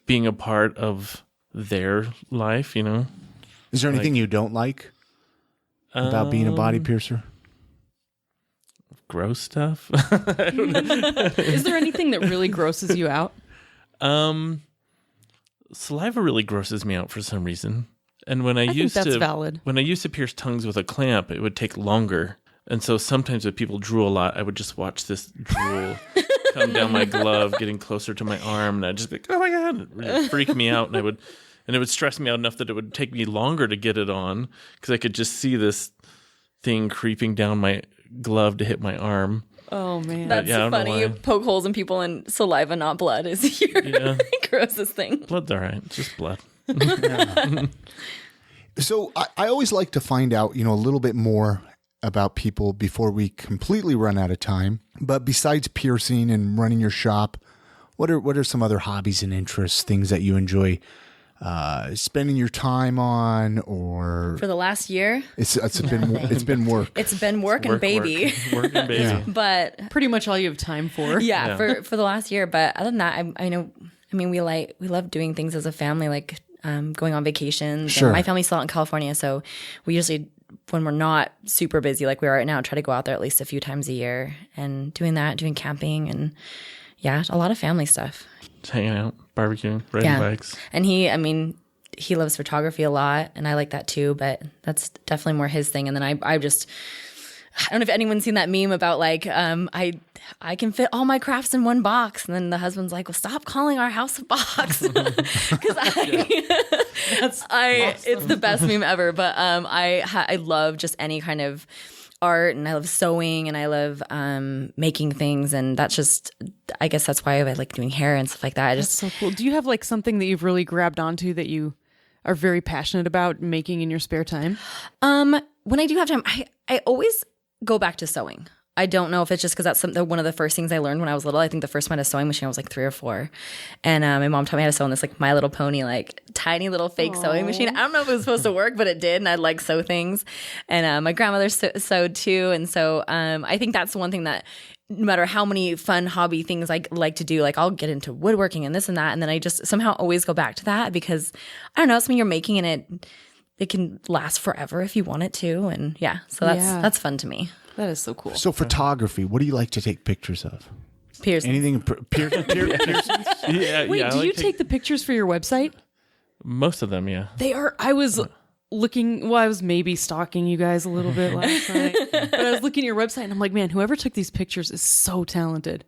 being a part of their life, Is there anything you don't like about being a body piercer? gross stuff. Is there anything that really grosses you out? Saliva really grosses me out for some reason. And when I think used that's to valid. when I used to pierce tongues with a clamp, it would take longer. And so sometimes if people drew a lot, I would just watch this drool come down my glove, getting closer to my arm, and I'd just be like, "Oh my god!" It would freak me out, and it would stress me out enough that it would take me longer to get it on because I could just see this thing creeping down my glove to hit my arm. Oh man, That's yeah, I don't know funny. You why. poke holes in people and saliva, not blood, is your Yeah. grossest thing. Blood's all right; it's just blood. So I always like to find out, a little bit more about people before we completely run out of time. But besides piercing and running your shop, what are some other hobbies and interests, things that you enjoy spending your time on, or For the last year, it's been work. it's been work and baby. Work and baby. Yeah. But pretty much all you have time for. yeah, for the last year. But other than that, I know. I mean, we love doing things as a family, like going on vacations. Sure. And my family's still out in California, so we usually, when we're not super busy like we are right now, try to go out there at least a few times a year and doing camping and a lot of family stuff. Just hanging out, barbecuing, riding bikes. And he loves photography a lot, and I like that too, but that's definitely more his thing. And then I don't know if anyone's seen that meme about like, I can fit all my crafts in one box. And then the husband's like, well, stop calling our house a box. Because it's the best meme ever. But I love just any kind of art, and I love sewing, and I love making things. And that's just, I guess that's why I like doing hair and stuff like that. That's so cool. Do you have like something that you've really grabbed onto that you are very passionate about making in your spare time? When I do have time, I always go back to sewing. I don't know if it's just because that's one of the first things I learned when I was little. I think the first time I had a sewing machine, I was like 3 or 4. And my mom taught me how to sew on this like My Little Pony, like tiny little fake sewing machine. I don't know if it was supposed to work, but it did. And I'd like sew things. And my grandmother sewed too. And so I think that's the one thing that no matter how many fun hobby things I like to do, like I'll get into woodworking and this and that. And then I just somehow always go back to that because I don't know, it's something you're making and it can last forever if you want it to. And so that's fun to me. That is so cool. So photography, what do you like to take pictures of? Piercing. Anything piercings? Yeah, Wait, I do like you to- take the pictures for your website? most of them? Yeah. They are. I was looking. Well, I was maybe stalking you guys a little bit last night, but I was looking at your website and I'm like, man, whoever took these pictures is so talented.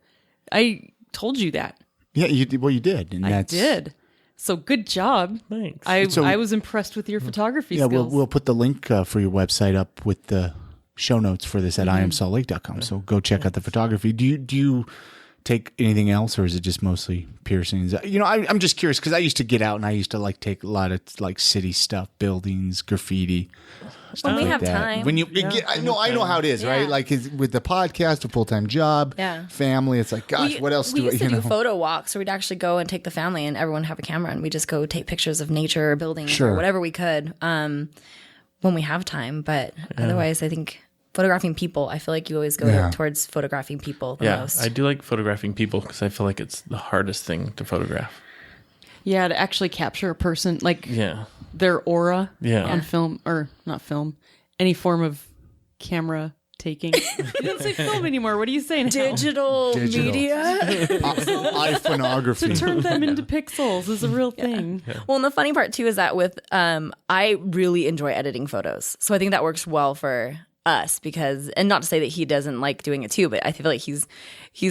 I told you that. Yeah, you did. Well, you did. And I did. So good job. Thanks. I was impressed with your photography Yeah, skills. we'll put the link for your website up with the show notes for this at iamsaltlake.com. So go check out the photography. Do you take anything else, or is it just mostly piercings? I'm just curious because I used to get out and I used to like take a lot of like city stuff, buildings, graffiti. When we like have that. time. When I know how it is, right? Like with the podcast, a full-time job, family. It's like, gosh, what else we do used to you know? do photo walks where we'd actually go and take the family and everyone have a camera and we just go take pictures of nature or buildings or whatever we could when we have time. But otherwise, I think photographing people, I feel like you always go towards photographing people the most. I do like photographing people because I feel like it's the hardest thing to photograph. Yeah, to actually capture a person, like their aura on film, or not film, any form of camera taking. You didn't say film anymore. What are you saying now? Digital media. iPhoneography. To turn them into pixels is a real thing. Well, and the funny part too is that with I really enjoy editing photos. So I think that works well for us because, and not to say that he doesn't like doing it too, but I feel like he's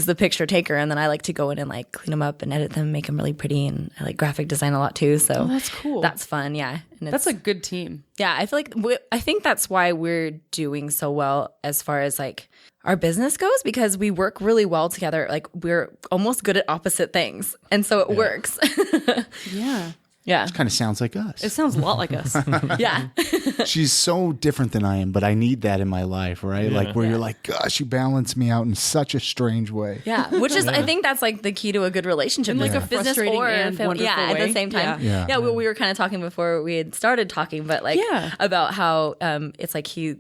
the picture taker, and then I like to go in and like clean them up and edit them, make them really pretty, and I like graphic design a lot too. So that's cool. That's fun, yeah. And that's a good team. Yeah, I feel like I think that's why we're doing so well as far as like our business goes, because we work really well together. Like we're almost good at opposite things, and so it works. Yeah. It kind of sounds like us. It sounds a lot like us. Yeah. She's so different than I am, but I need that in my life, right? Yeah. Like where you're like, gosh, you balance me out in such a strange way. Yeah, which is, I think that's like the key to a good relationship, In like a business frustrating or and family. wonderful Yeah, at way. the same time. Yeah. We were kind of talking before we had started talking, but like about how it's like he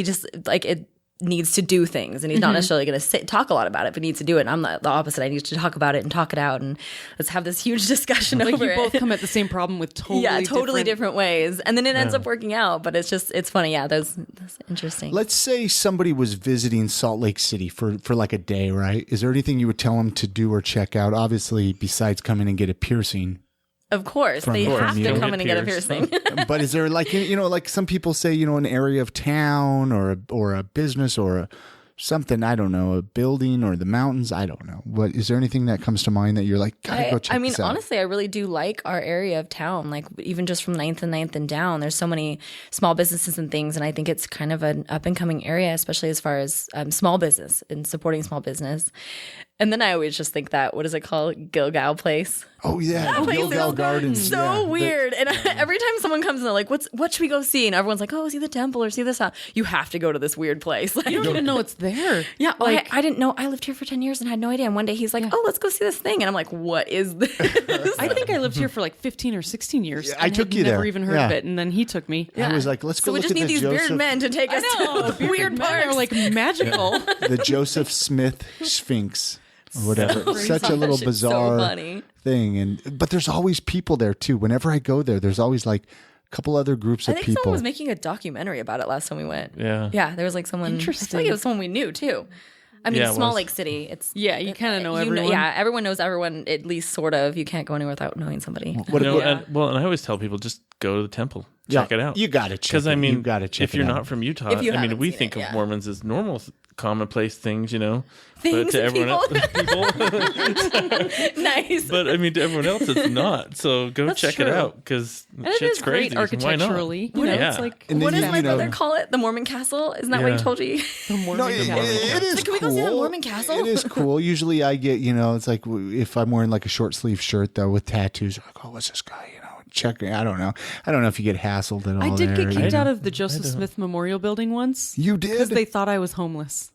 just like it needs to do things, and he's not necessarily going to talk a lot about it, but needs to do it. And I'm the opposite. I need to talk about it and talk it out, and let's have this huge discussion Like over you it. both come at the same problem with totally different ways, and then it ends up working out. But it's funny. Yeah, that's interesting. Let's say somebody was visiting Salt Lake City for like a day, right? Is there anything you would tell them to do or check out? Obviously, besides come in and get a piercing. Of course, they have to come in and get a piercing. But is there like, like some people say, an area of town or a business or something, I don't know, a building or the mountains, I don't know. What is there anything that comes to mind that you're like, gotta go check this out? Honestly, I really do like our area of town. Like even just from 9th and 9th and down, there's so many small businesses and things, and I think it's kind of an up and coming area, especially as far as small business and supporting small business. And then I always just think that, what is it called? Gilgal Place. Oh, yeah. That place Gilgal is Gardens. So weird. And every time someone comes in, they're like, what should we go see? And everyone's like, oh, see the temple or see this house. You have to go to this weird place. Like, You don't even know it's there. yeah, like, I didn't know. I lived here for 10 years and had no idea. And one day he's like, oh, let's go see this thing. And I'm like, what is this? I think I lived here for like 15 or 16 years. I took you never there. even heard of it. And then he took me. I was like, let's go So we look just at need the these Joseph, weird men to take us to weird Men parks. are like magical. the Joseph Smith Sphinx. Or whatever. Such a little It's so bizarre funny. thing. But there's always people there too. Whenever I go there's always like a couple other groups I of think people. someone was making a documentary about it last time we went. Yeah. Yeah, there was like someone. Interesting. I feel like it was someone we knew too. I mean, Yeah, it small was. Lake City. It's Yeah, you kind of know everyone. Yeah, everyone knows everyone at least sort of. You can't go anywhere without knowing somebody. What- No, what- and I always tell people just go to the temple, check it out. You got to check Because it. I mean, you got to check if you're it out. not from Utah, If you I mean, haven't we seen think it, of yeah. Mormons as normal, commonplace things, Things but to and everyone people. else, Nice. But I mean, to everyone else, it's not. So go That's check true. it out because And it shit's is great crazy. Why not? architecturally. You know, Yeah. it's like And then What does you my know- brother call it? The Mormon Castle? Isn't that what he Yeah. told you? the No, Mormon it Castle. is Like, can we cool. go see the Mormon Castle? It is cool. Usually I get, it's like if I'm wearing like a short sleeve shirt though with tattoos, I'm like, oh, what's this guy? Check. I don't know. I don't know if you get hassled at all. I did get there. kicked out of the Joseph Smith Memorial Building once. You did? Because they thought I was homeless.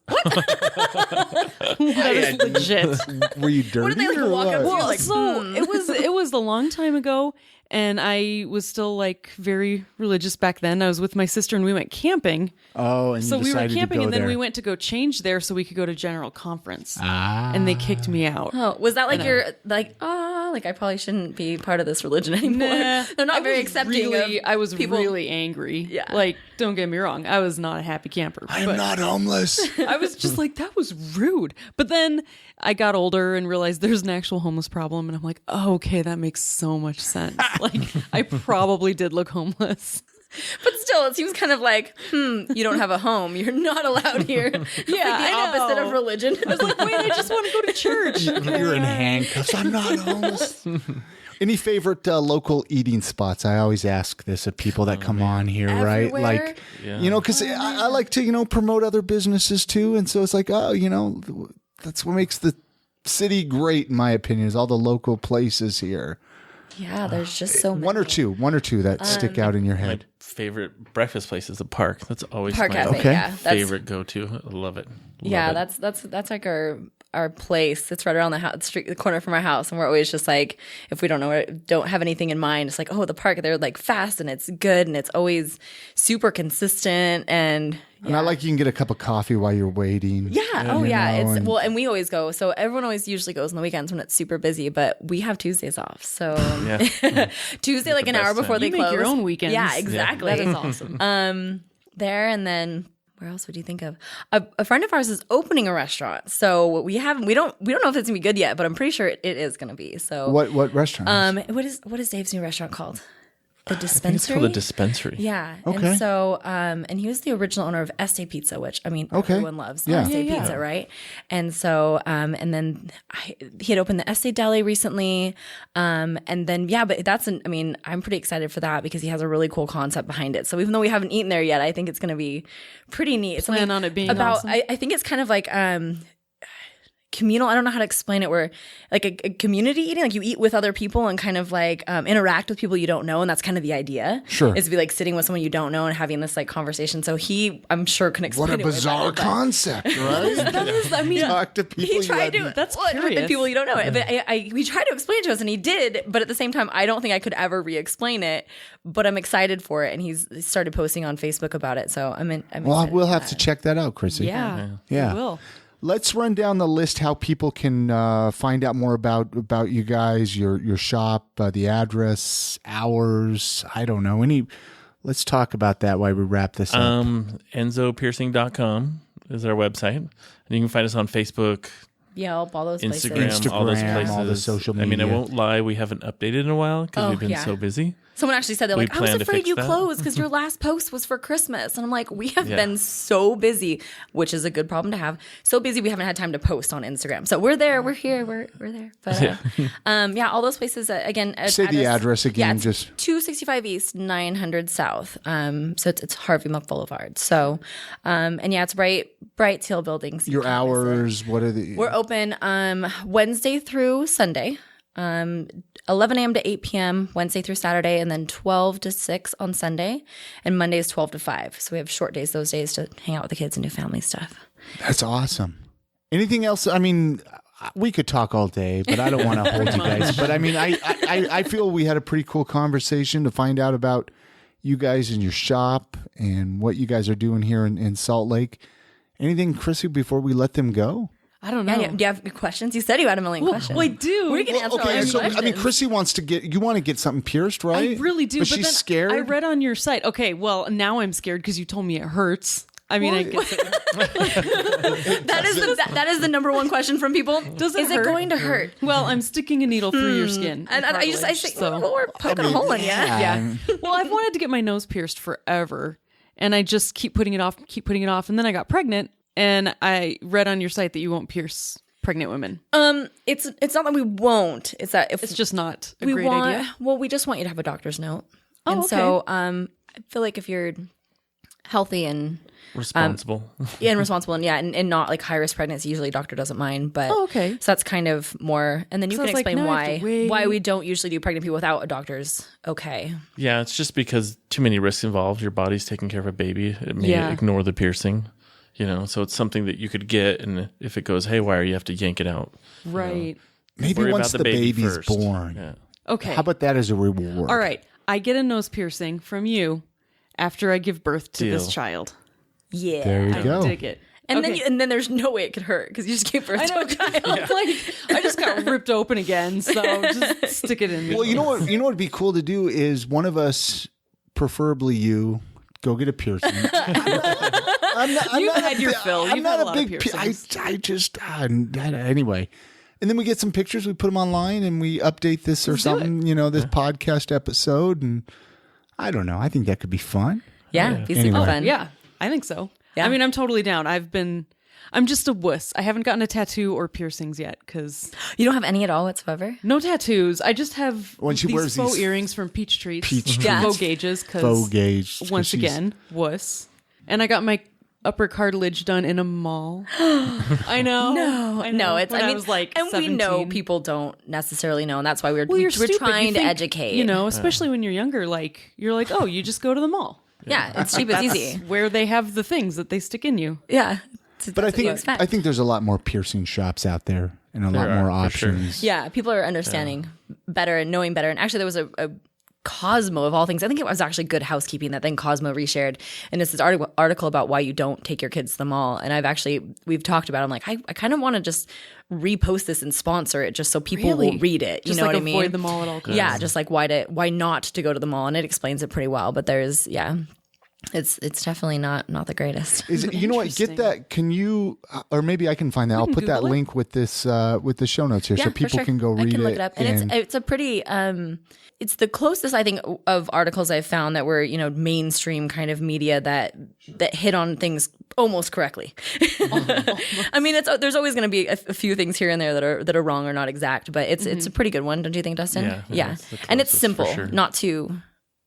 That is legit. Were you dirty? did they, like, or walk up what? to? Well, like, so it was a long time ago, and I was still like very religious back then. I was with my sister, and we went camping. Oh, and So you we were decided camping, to go and then there. we went to go change there so we could go to general conference. Ah. And they kicked me out. Oh, was that like your like like I probably shouldn't be part of this religion anymore? Nah, They're not I very was accepting really- of I was people. really angry. Yeah. Like, don't get me wrong, I was not a happy camper. I'm but not homeless. I was just like, that was rude. But then I got older and realized there's an actual homeless problem, and I'm like, oh, okay, that makes so much sense. Like, I probably did look homeless. But still, it seems kind of like, you don't have a home. You're not allowed here. It's Yeah, like the I opposite know. of religion. I was like, Wait, I just want to go to church. You're in handcuffs. I'm not homeless. Any favorite local eating spots? I always ask this of people that come on here, right? Everywhere? Like, Yeah. because I like to, promote other businesses too. And so it's like, oh, that's what makes the city great, in my opinion, is all the local places here. Yeah, there's just so many. One or two that stick out in your My head. favorite breakfast place is the Park. That's always Park my Cafe, Okay. yeah. That's, favorite go-to. I love it. yeah, Love it. that's like our place. It's right around the corner from our house, and we're always just like, if we don't have anything in mind, it's like, oh, the Park. They're like fast and it's good and it's always super consistent and. And I like you can get a cup of coffee while you're waiting. Yeah. Oh, yeah. know, And we always go. So everyone always usually goes on the weekends when it's super busy, but we have Tuesdays off. So Yeah. Tuesday, like an best hour before time. they You make close. your own weekends. Yeah, exactly. That is awesome. There and then where else would you think of? A friend of ours is opening a restaurant. So we don't know if it's gonna be good yet, but I'm pretty sure it is gonna be. So What restaurant? what is Dave's new restaurant called? The I think it's Dispensary. called a dispensary. Yeah. Okay. And so, and he was the original owner of Este Pizza, which I mean, Okay. everyone loves Yeah. Este Pizza, right? And so, and then he had opened the Este Deli recently. And then, but I'm pretty excited for that because he has a really cool concept behind it. So even though we haven't eaten there yet, I think it's going to be pretty neat. It's Plan something on it being about, awesome. I think it's kind of like, communal. I don't know how to explain it. Where like a community eating, like you eat with other people and kind of like interact with people you don't know, and that's kind of the idea. Sure. Is to be like sitting with someone you don't know and having this like conversation. So I'm sure can explain What a it way bizarre better, but- concept, right? That is, I mean, Talk to people. He you tried hadn't- to. That's with the curious. people you don't know. But we tried to explain it to us, and he did. But at the same time, I don't think I could ever re-explain it. But I'm excited for it, and he started posting on Facebook about it. So I'm Well, excited we'll for have that. to check that out, Chrissy. yeah, Yeah. we will. Let's run down the list how people can find out more about you guys, your shop, the address, hours. I don't know. Let's talk about that while we wrap this up. ENSOPiercing.com is our website. And you can find us on Facebook, Yelp, all those Instagram, places. all those Instagram, places. all the social I mean, I media. won't lie, we haven't updated in a while because Oh, we've been yeah. so busy. Someone actually said, they're We like, I was plan to afraid fix you that. closed because your last post was for Christmas. And I'm like, we have Yeah. been so busy, which is a good problem to have. So busy, we haven't had time to post on Instagram. So we're there, we're here, we're there. But all those places, again. Say the address again, Yeah, it's just- 265 East, 900 South. So it's Harvey Muck Boulevard. So, it's Bright Teal Buildings. You Your can't miss it. hours, what are the... We're open Wednesday through Sunday, 11 a.m. to 8 p.m. Wednesday through Saturday, and then 12 to 6 on Sunday, and Monday is 12 to 5. So we have short days those days to hang out with the kids and do family stuff. That's awesome. Anything else? I mean, we could talk all day, but I don't want to hold you guys. But I mean, I feel we had a pretty cool conversation to find out about you guys and your shop and what you guys are doing here in Salt Lake. Anything, Chrissy, before we let them go? I don't know. Yeah, do you have questions? You said you had a million questions. I do. We can answer all your questions. I mean, Chrissy wants to you want to get something pierced, right? I really do. But But she's then scared. I read on your site. Okay, well, now I'm scared because you told me it hurts. I mean, I guess that is the number one question from people. Does it Is hurt? it going to hurt? well, I'm sticking a needle through your skin. And I think, so. well, we're poking a hole in you. Yeah. Well, I've wanted to get my nose pierced forever, and I just keep putting it off, and then I got pregnant, and I read on your site that you won't pierce pregnant women. It's not that we won't. It's that if It's just not a we great want, idea. well, we just want you to have a doctor's note. Oh, and okay. so I feel like if you're healthy and Responsible. and responsible and not like high risk pregnancy, usually a doctor doesn't mind. But Oh, okay. so that's kind of more. And then you So can it's like, explain now I have to wait. why we don't usually do pregnant people without a doctor's okay. Yeah, it's just because too many risks involved. Your body's taking care of a baby. It may Yeah. ignore the piercing. So it's something that you could get, and if it goes haywire, you have to yank it out. Right. Maybe Worry once about the the baby baby's first. born. Yeah. Okay. How about that as a reward? All right. I get a nose piercing from you after I give birth to this Deal. child. Yeah. There you I go. dig it. And Okay. then there's no way it could hurt because you just gave birth I to know. a child. I just got ripped open again, so just stick it in me. Well, you know what? You know what'd be cool to do is one of us, preferably you, go get a piercing. You've had your fill. I'm You've not had a a lot of big. piercings. I just anyway. And then we get some pictures, we put them online, and we update this or something. This podcast episode, and I don't know. I think that could be fun. Yeah, it'd be Anyway. super fun. Yeah, I think so. Yeah. I mean, I'm totally down. I'm just a wuss. I haven't gotten a tattoo or piercings yet because You don't have any at all whatsoever? no tattoos. I just have When she these wears faux these earrings from Peach Treats. Peach Treats. Faux gauges. Faux gauge. 'cause Once she's- again, wuss. And I got my upper cartilage done in a mall. I know. No, it's, I was like and 17. we know people don't necessarily know, and that's why we're You're stupid. trying You to think, educate. You know, especially when you're younger, like, you're like, oh, you just go to the mall. Yeah, it's cheap, it's easy. Where they have the things that they stick in you. Yeah. But I think there's a lot more piercing shops out there and a lot more options. Sure. Yeah, people are understanding better and knowing better. And actually, there was a Cosmo of all things. I think it was actually Good Housekeeping that then Cosmo reshared. And it's this article about why you don't take your kids to the mall. And we've talked about it. I'm like, I kind of want to just repost this and sponsor it just so people will read it. You know what I mean? Avoid the mall at all costs. Yeah, just like why not to go to the mall. And it explains it pretty well. But there's, it's definitely not the greatest. Is it, you know what? Get that. Can you, or maybe I can find that. I'll put that link with this with the show notes here, so people can go read it. I can look it up, and it's a pretty. It's the closest I think of articles I've found that were mainstream kind of media that hit on things almost correctly. I mean, there's always going to be a few things here and there that are wrong or not exact, but it's a pretty good one, don't you think, Dustin? Yeah. And it's simple, not too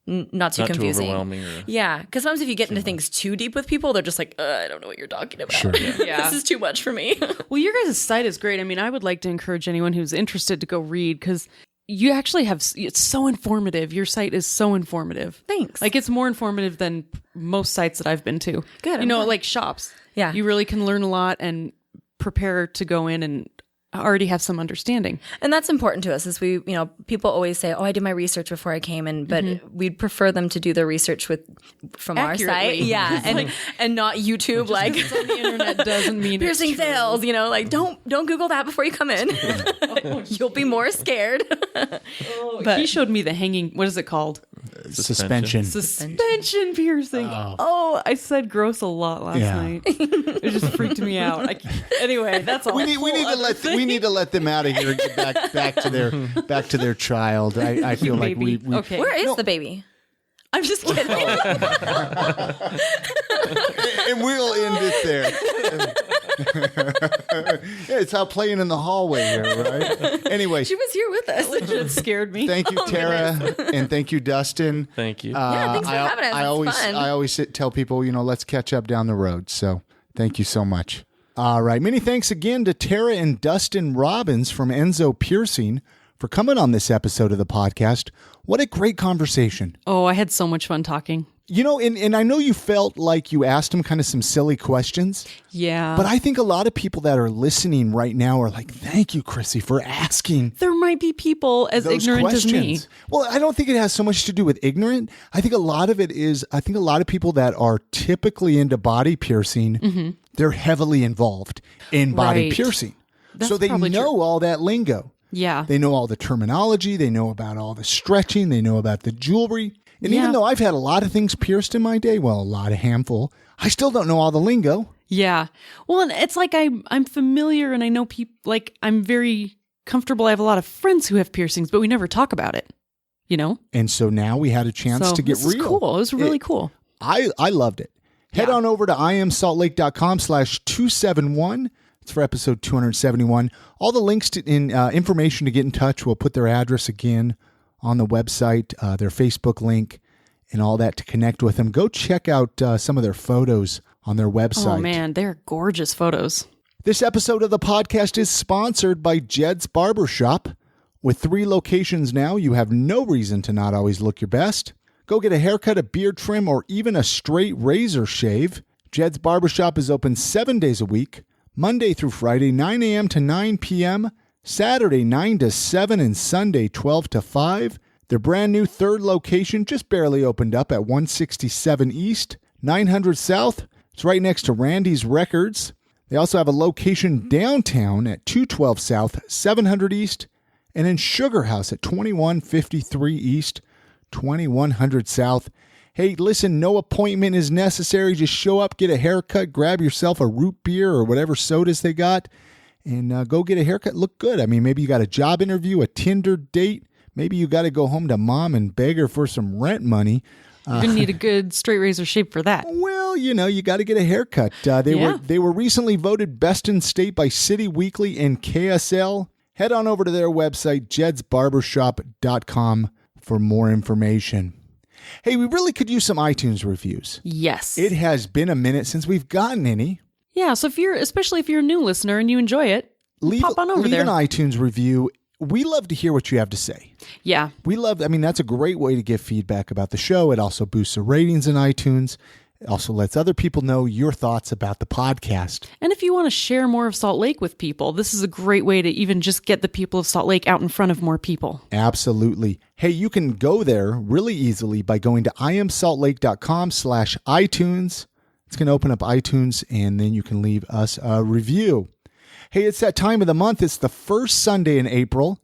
confusing. Overwhelming. Yeah, because sometimes if you get into things too deep with people, they're just like, I don't know what you're talking about. Sure. This is too much for me. Well, your guys' site is great. I mean, I would like to encourage anyone who's interested to go read, because you actually it's so informative. Your site is so informative. Thanks. Like, it's more informative than most sites that I've been to. Good. Like shops. Yeah. You really can learn a lot and prepare to go in and already have some understanding. And that's important to us, is we, people always say, I did my research before I came in, but we'd prefer them to do their research from our site. Yeah. And not YouTube, like it's on the internet doesn't mean piercing fails, like don't Google that before you come in. You'll be more scared. But he showed me the hanging, what is it called? Suspension Piercing. Oh, I said gross a lot last night. It just freaked me out. Anyway, that's all. We need to let them out of here and get back to their child. I feel like we okay. Where is the baby? I'm just kidding. And we'll end it there. It's how playing in the hallway here, right? Anyway, she was here with us. It scared me. Thank you, Tara, and thank you, Dustin. Thank you. Thanks for having us. I always tell people, let's catch up down the road. So thank you so much. All right. Many thanks again to Tara and Dustin Robbins from ENSO Piercing for coming on this episode of the podcast. What a great conversation. Oh, I had so much fun talking. And I know you felt like you asked them kind of some silly questions. Yeah. But I think a lot of people that are listening right now are like, thank you, Chrissy, for asking. There might be people as ignorant as me. Well, I don't think it has so much to do with ignorant. I think a lot of people that are typically into body piercing, they're heavily involved in body piercing. So they know all that lingo. Yeah. They know all the terminology. They know about all the stretching. They know about the jewelry. And even though I've had a lot of things pierced in my day, a handful, I still don't know all the lingo. Yeah. Well, and it's like I'm familiar and I know people, like I'm very comfortable. I have a lot of friends who have piercings, but we never talk about it, And so now we had a chance to get real. It was cool. It was really cool. I loved it. Head on over to iamsaltlake.com/271. It's for episode 271. All the links to information to get in touch. We'll put their address again on the website, their Facebook link, and all that to connect with them. Go check out some of their photos on their website. Oh, man, they're gorgeous photos. This episode of the podcast is sponsored by Jed's Barber Shop. With 3 locations now, you have no reason to not always look your best. Go get a haircut, a beard trim, or even a straight razor shave. Jed's Barber Shop is open 7 days a week, Monday through Friday, 9 a.m. to 9 p.m., Saturday 9 to 7, and Sunday 12 to 5. Their brand new 3rd location just barely opened up at 167 East, 900 South. It's right next to Randy's Records. They also have a location downtown at 212 South, 700 East, and in Sugar House at 2153 East, 2100 South. Hey, listen, no appointment is necessary. Just show up, get a haircut, grab yourself a root beer or whatever sodas they got, and go get a haircut. Look good. I mean, maybe you got a job interview, a Tinder date. Maybe you got to go home to mom and beg her for some rent money. You're going to need a good straight razor shape for that. Well, you got to get a haircut. They were recently voted best in state by City Weekly and KSL. Head on over to their website, jedsbarbershop.com, for more information. Hey, we really could use some iTunes reviews. Yes. It has been a minute since we've gotten any. Yeah, so especially if you're a new listener and you enjoy it, pop on over there. Leave an iTunes review. We love to hear what you have to say. Yeah. That's a great way to give feedback about the show. It also boosts the ratings in iTunes. It also lets other people know your thoughts about the podcast. And if you want to share more of Salt Lake with people, this is a great way to even just get the people of Salt Lake out in front of more people. Absolutely. Hey, you can go there really easily by going to iamsaltlake.com/iTunes. It's going to open up iTunes, and then you can leave us a review. Hey, it's that time of the month. It's the first Sunday in April.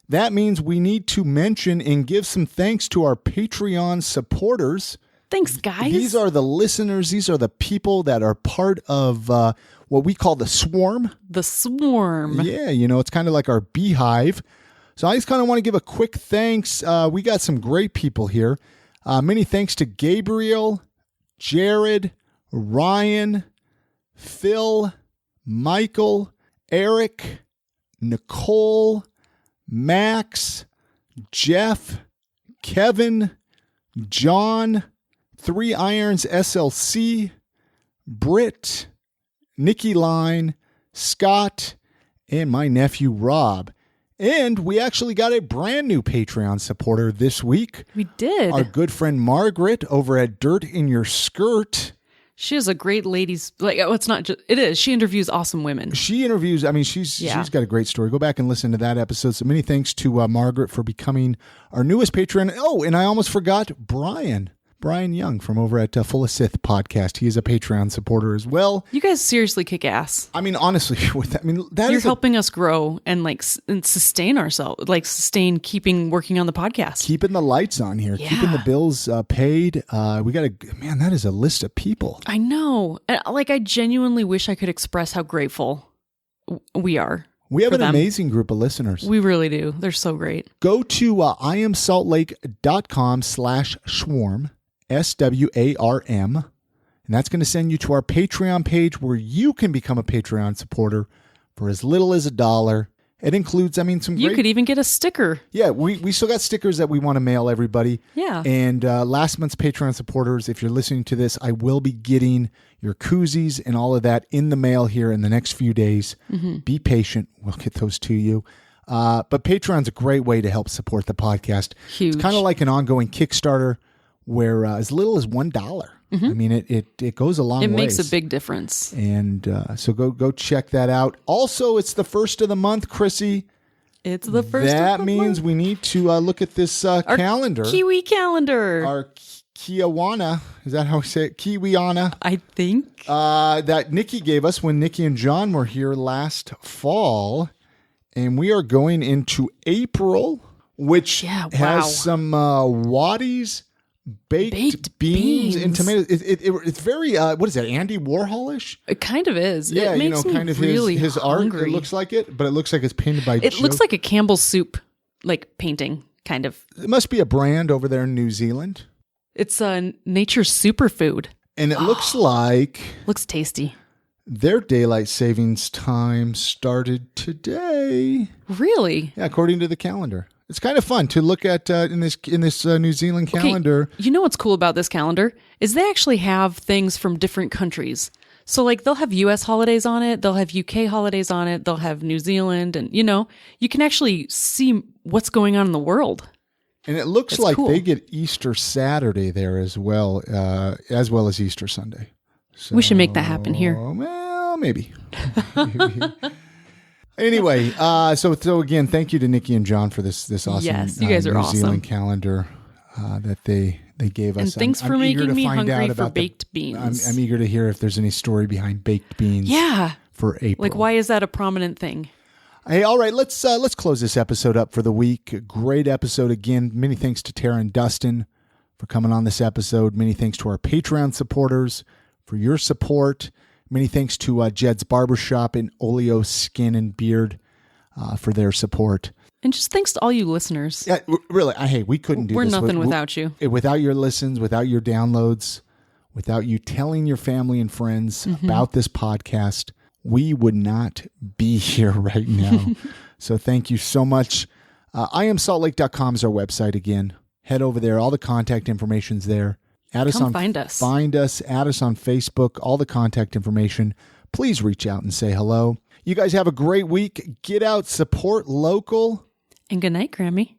That means we need to mention and give some thanks to our Patreon supporters. Thanks, guys. These are the listeners. These are the people that are part of what we call the swarm. The swarm. Yeah, it's kind of like our beehive. So I just kind of want to give a quick thanks. We got some great people here. Many thanks to Gabriel, Jared, Ryan, Phil, Michael, Eric, Nicole, Max, Jeff, Kevin, John, 3 Irons SLC, Britt, Nikki Line, Scott, and my nephew Rob. And we actually got a brand new Patreon supporter this week. We did. Our good friend Margaret over at Dirt in Your Skirt. She is a great ladies. It's not just. It is. She interviews awesome women. She interviews. I mean, she's got a great story. Go back and listen to that episode. So many thanks to Margaret for becoming our newest Patreon. Oh, and I almost forgot Brian Young from over at Full of Sith podcast. He is a Patreon supporter as well. You guys seriously kick ass. I mean, honestly, You're helping us grow and sustain ourselves, keeping working on the podcast, keeping the lights on here, keeping the bills paid. That is a list of people. I know. I genuinely wish I could express how grateful we are. We have an amazing group of listeners. We really do. They're so great. Go to iamsaltlake.com/swarm. SWARM, and that's going to send you to our Patreon page where you can become a Patreon supporter for as little as $1. It includes, some great... You could even get a sticker. Yeah, we still got stickers that we want to mail everybody. Yeah. And last month's Patreon supporters, if you're listening to this, I will be getting your koozies and all of that in the mail here in the next few days. Mm-hmm. Be patient. We'll get those to you. But Patreon's a great way to help support the podcast. Huge. It's kind of like an ongoing Kickstarter, where as little as $1. Mm-hmm. I mean, it goes a long way. It makes a big difference. And so go check that out. Also, it's the first of the month, Chrissy. It's the first of the month. That means we need to look at this calendar. Kiwi calendar. Our Kiwana. Is that how we say it? Kiwiana. I think. That Nikki gave us when Nikki and John were here last fall. And we are going into April, which has some Waddies, baked beans and tomatoes. It's very what is that? Andy Warhol-ish? It kind of is. Yeah, it makes me kind of really his art. It looks like it, but it looks like it's painted by. It looks like a Campbell's soup painting, kind of. It must be a brand over there in New Zealand. It's a nature's superfood, and it looks like tasty. Their daylight savings time started today. Really? Yeah, according to the calendar. It's kind of fun to look at in this New Zealand calendar. Okay. You know what's cool about this calendar is they actually have things from different countries. So they'll have US holidays on it, they'll have UK holidays on it, they'll have New Zealand, and you can actually see what's going on in the world. And it looks like cool. They get Easter Saturday there as well as Easter Sunday. So, we should make that happen here. Well, maybe. Anyway, so again, thank you to Nikki and John for this awesome yes, you guys are New Zealand awesome. calendar that they gave us. And thanks for making me hungry for baked beans. I'm eager to hear if there's any story behind baked beans. Yeah. For April. Why is that a prominent thing? Hey, all right, let's close this episode up for the week. Great episode again. Many thanks to Tara and Dustin for coming on this episode. Many thanks to our Patreon supporters for your support. Many thanks to Jed's Barbershop and Oleo Skin and Beard for their support. And just thanks to all you listeners. Yeah, really. Hey, we couldn't do this. We're nothing without you. Without your listens, without your downloads, without you telling your family and friends about this podcast, we would not be here right now. So thank you so much. IamSaltLake.com is our website again. head over there. All the contact information's there. Add us Come on find us. Find us, add us on Facebook, all the contact information. Please reach out and say hello. You guys have a great week. Get out, support local. And good night, Grammy.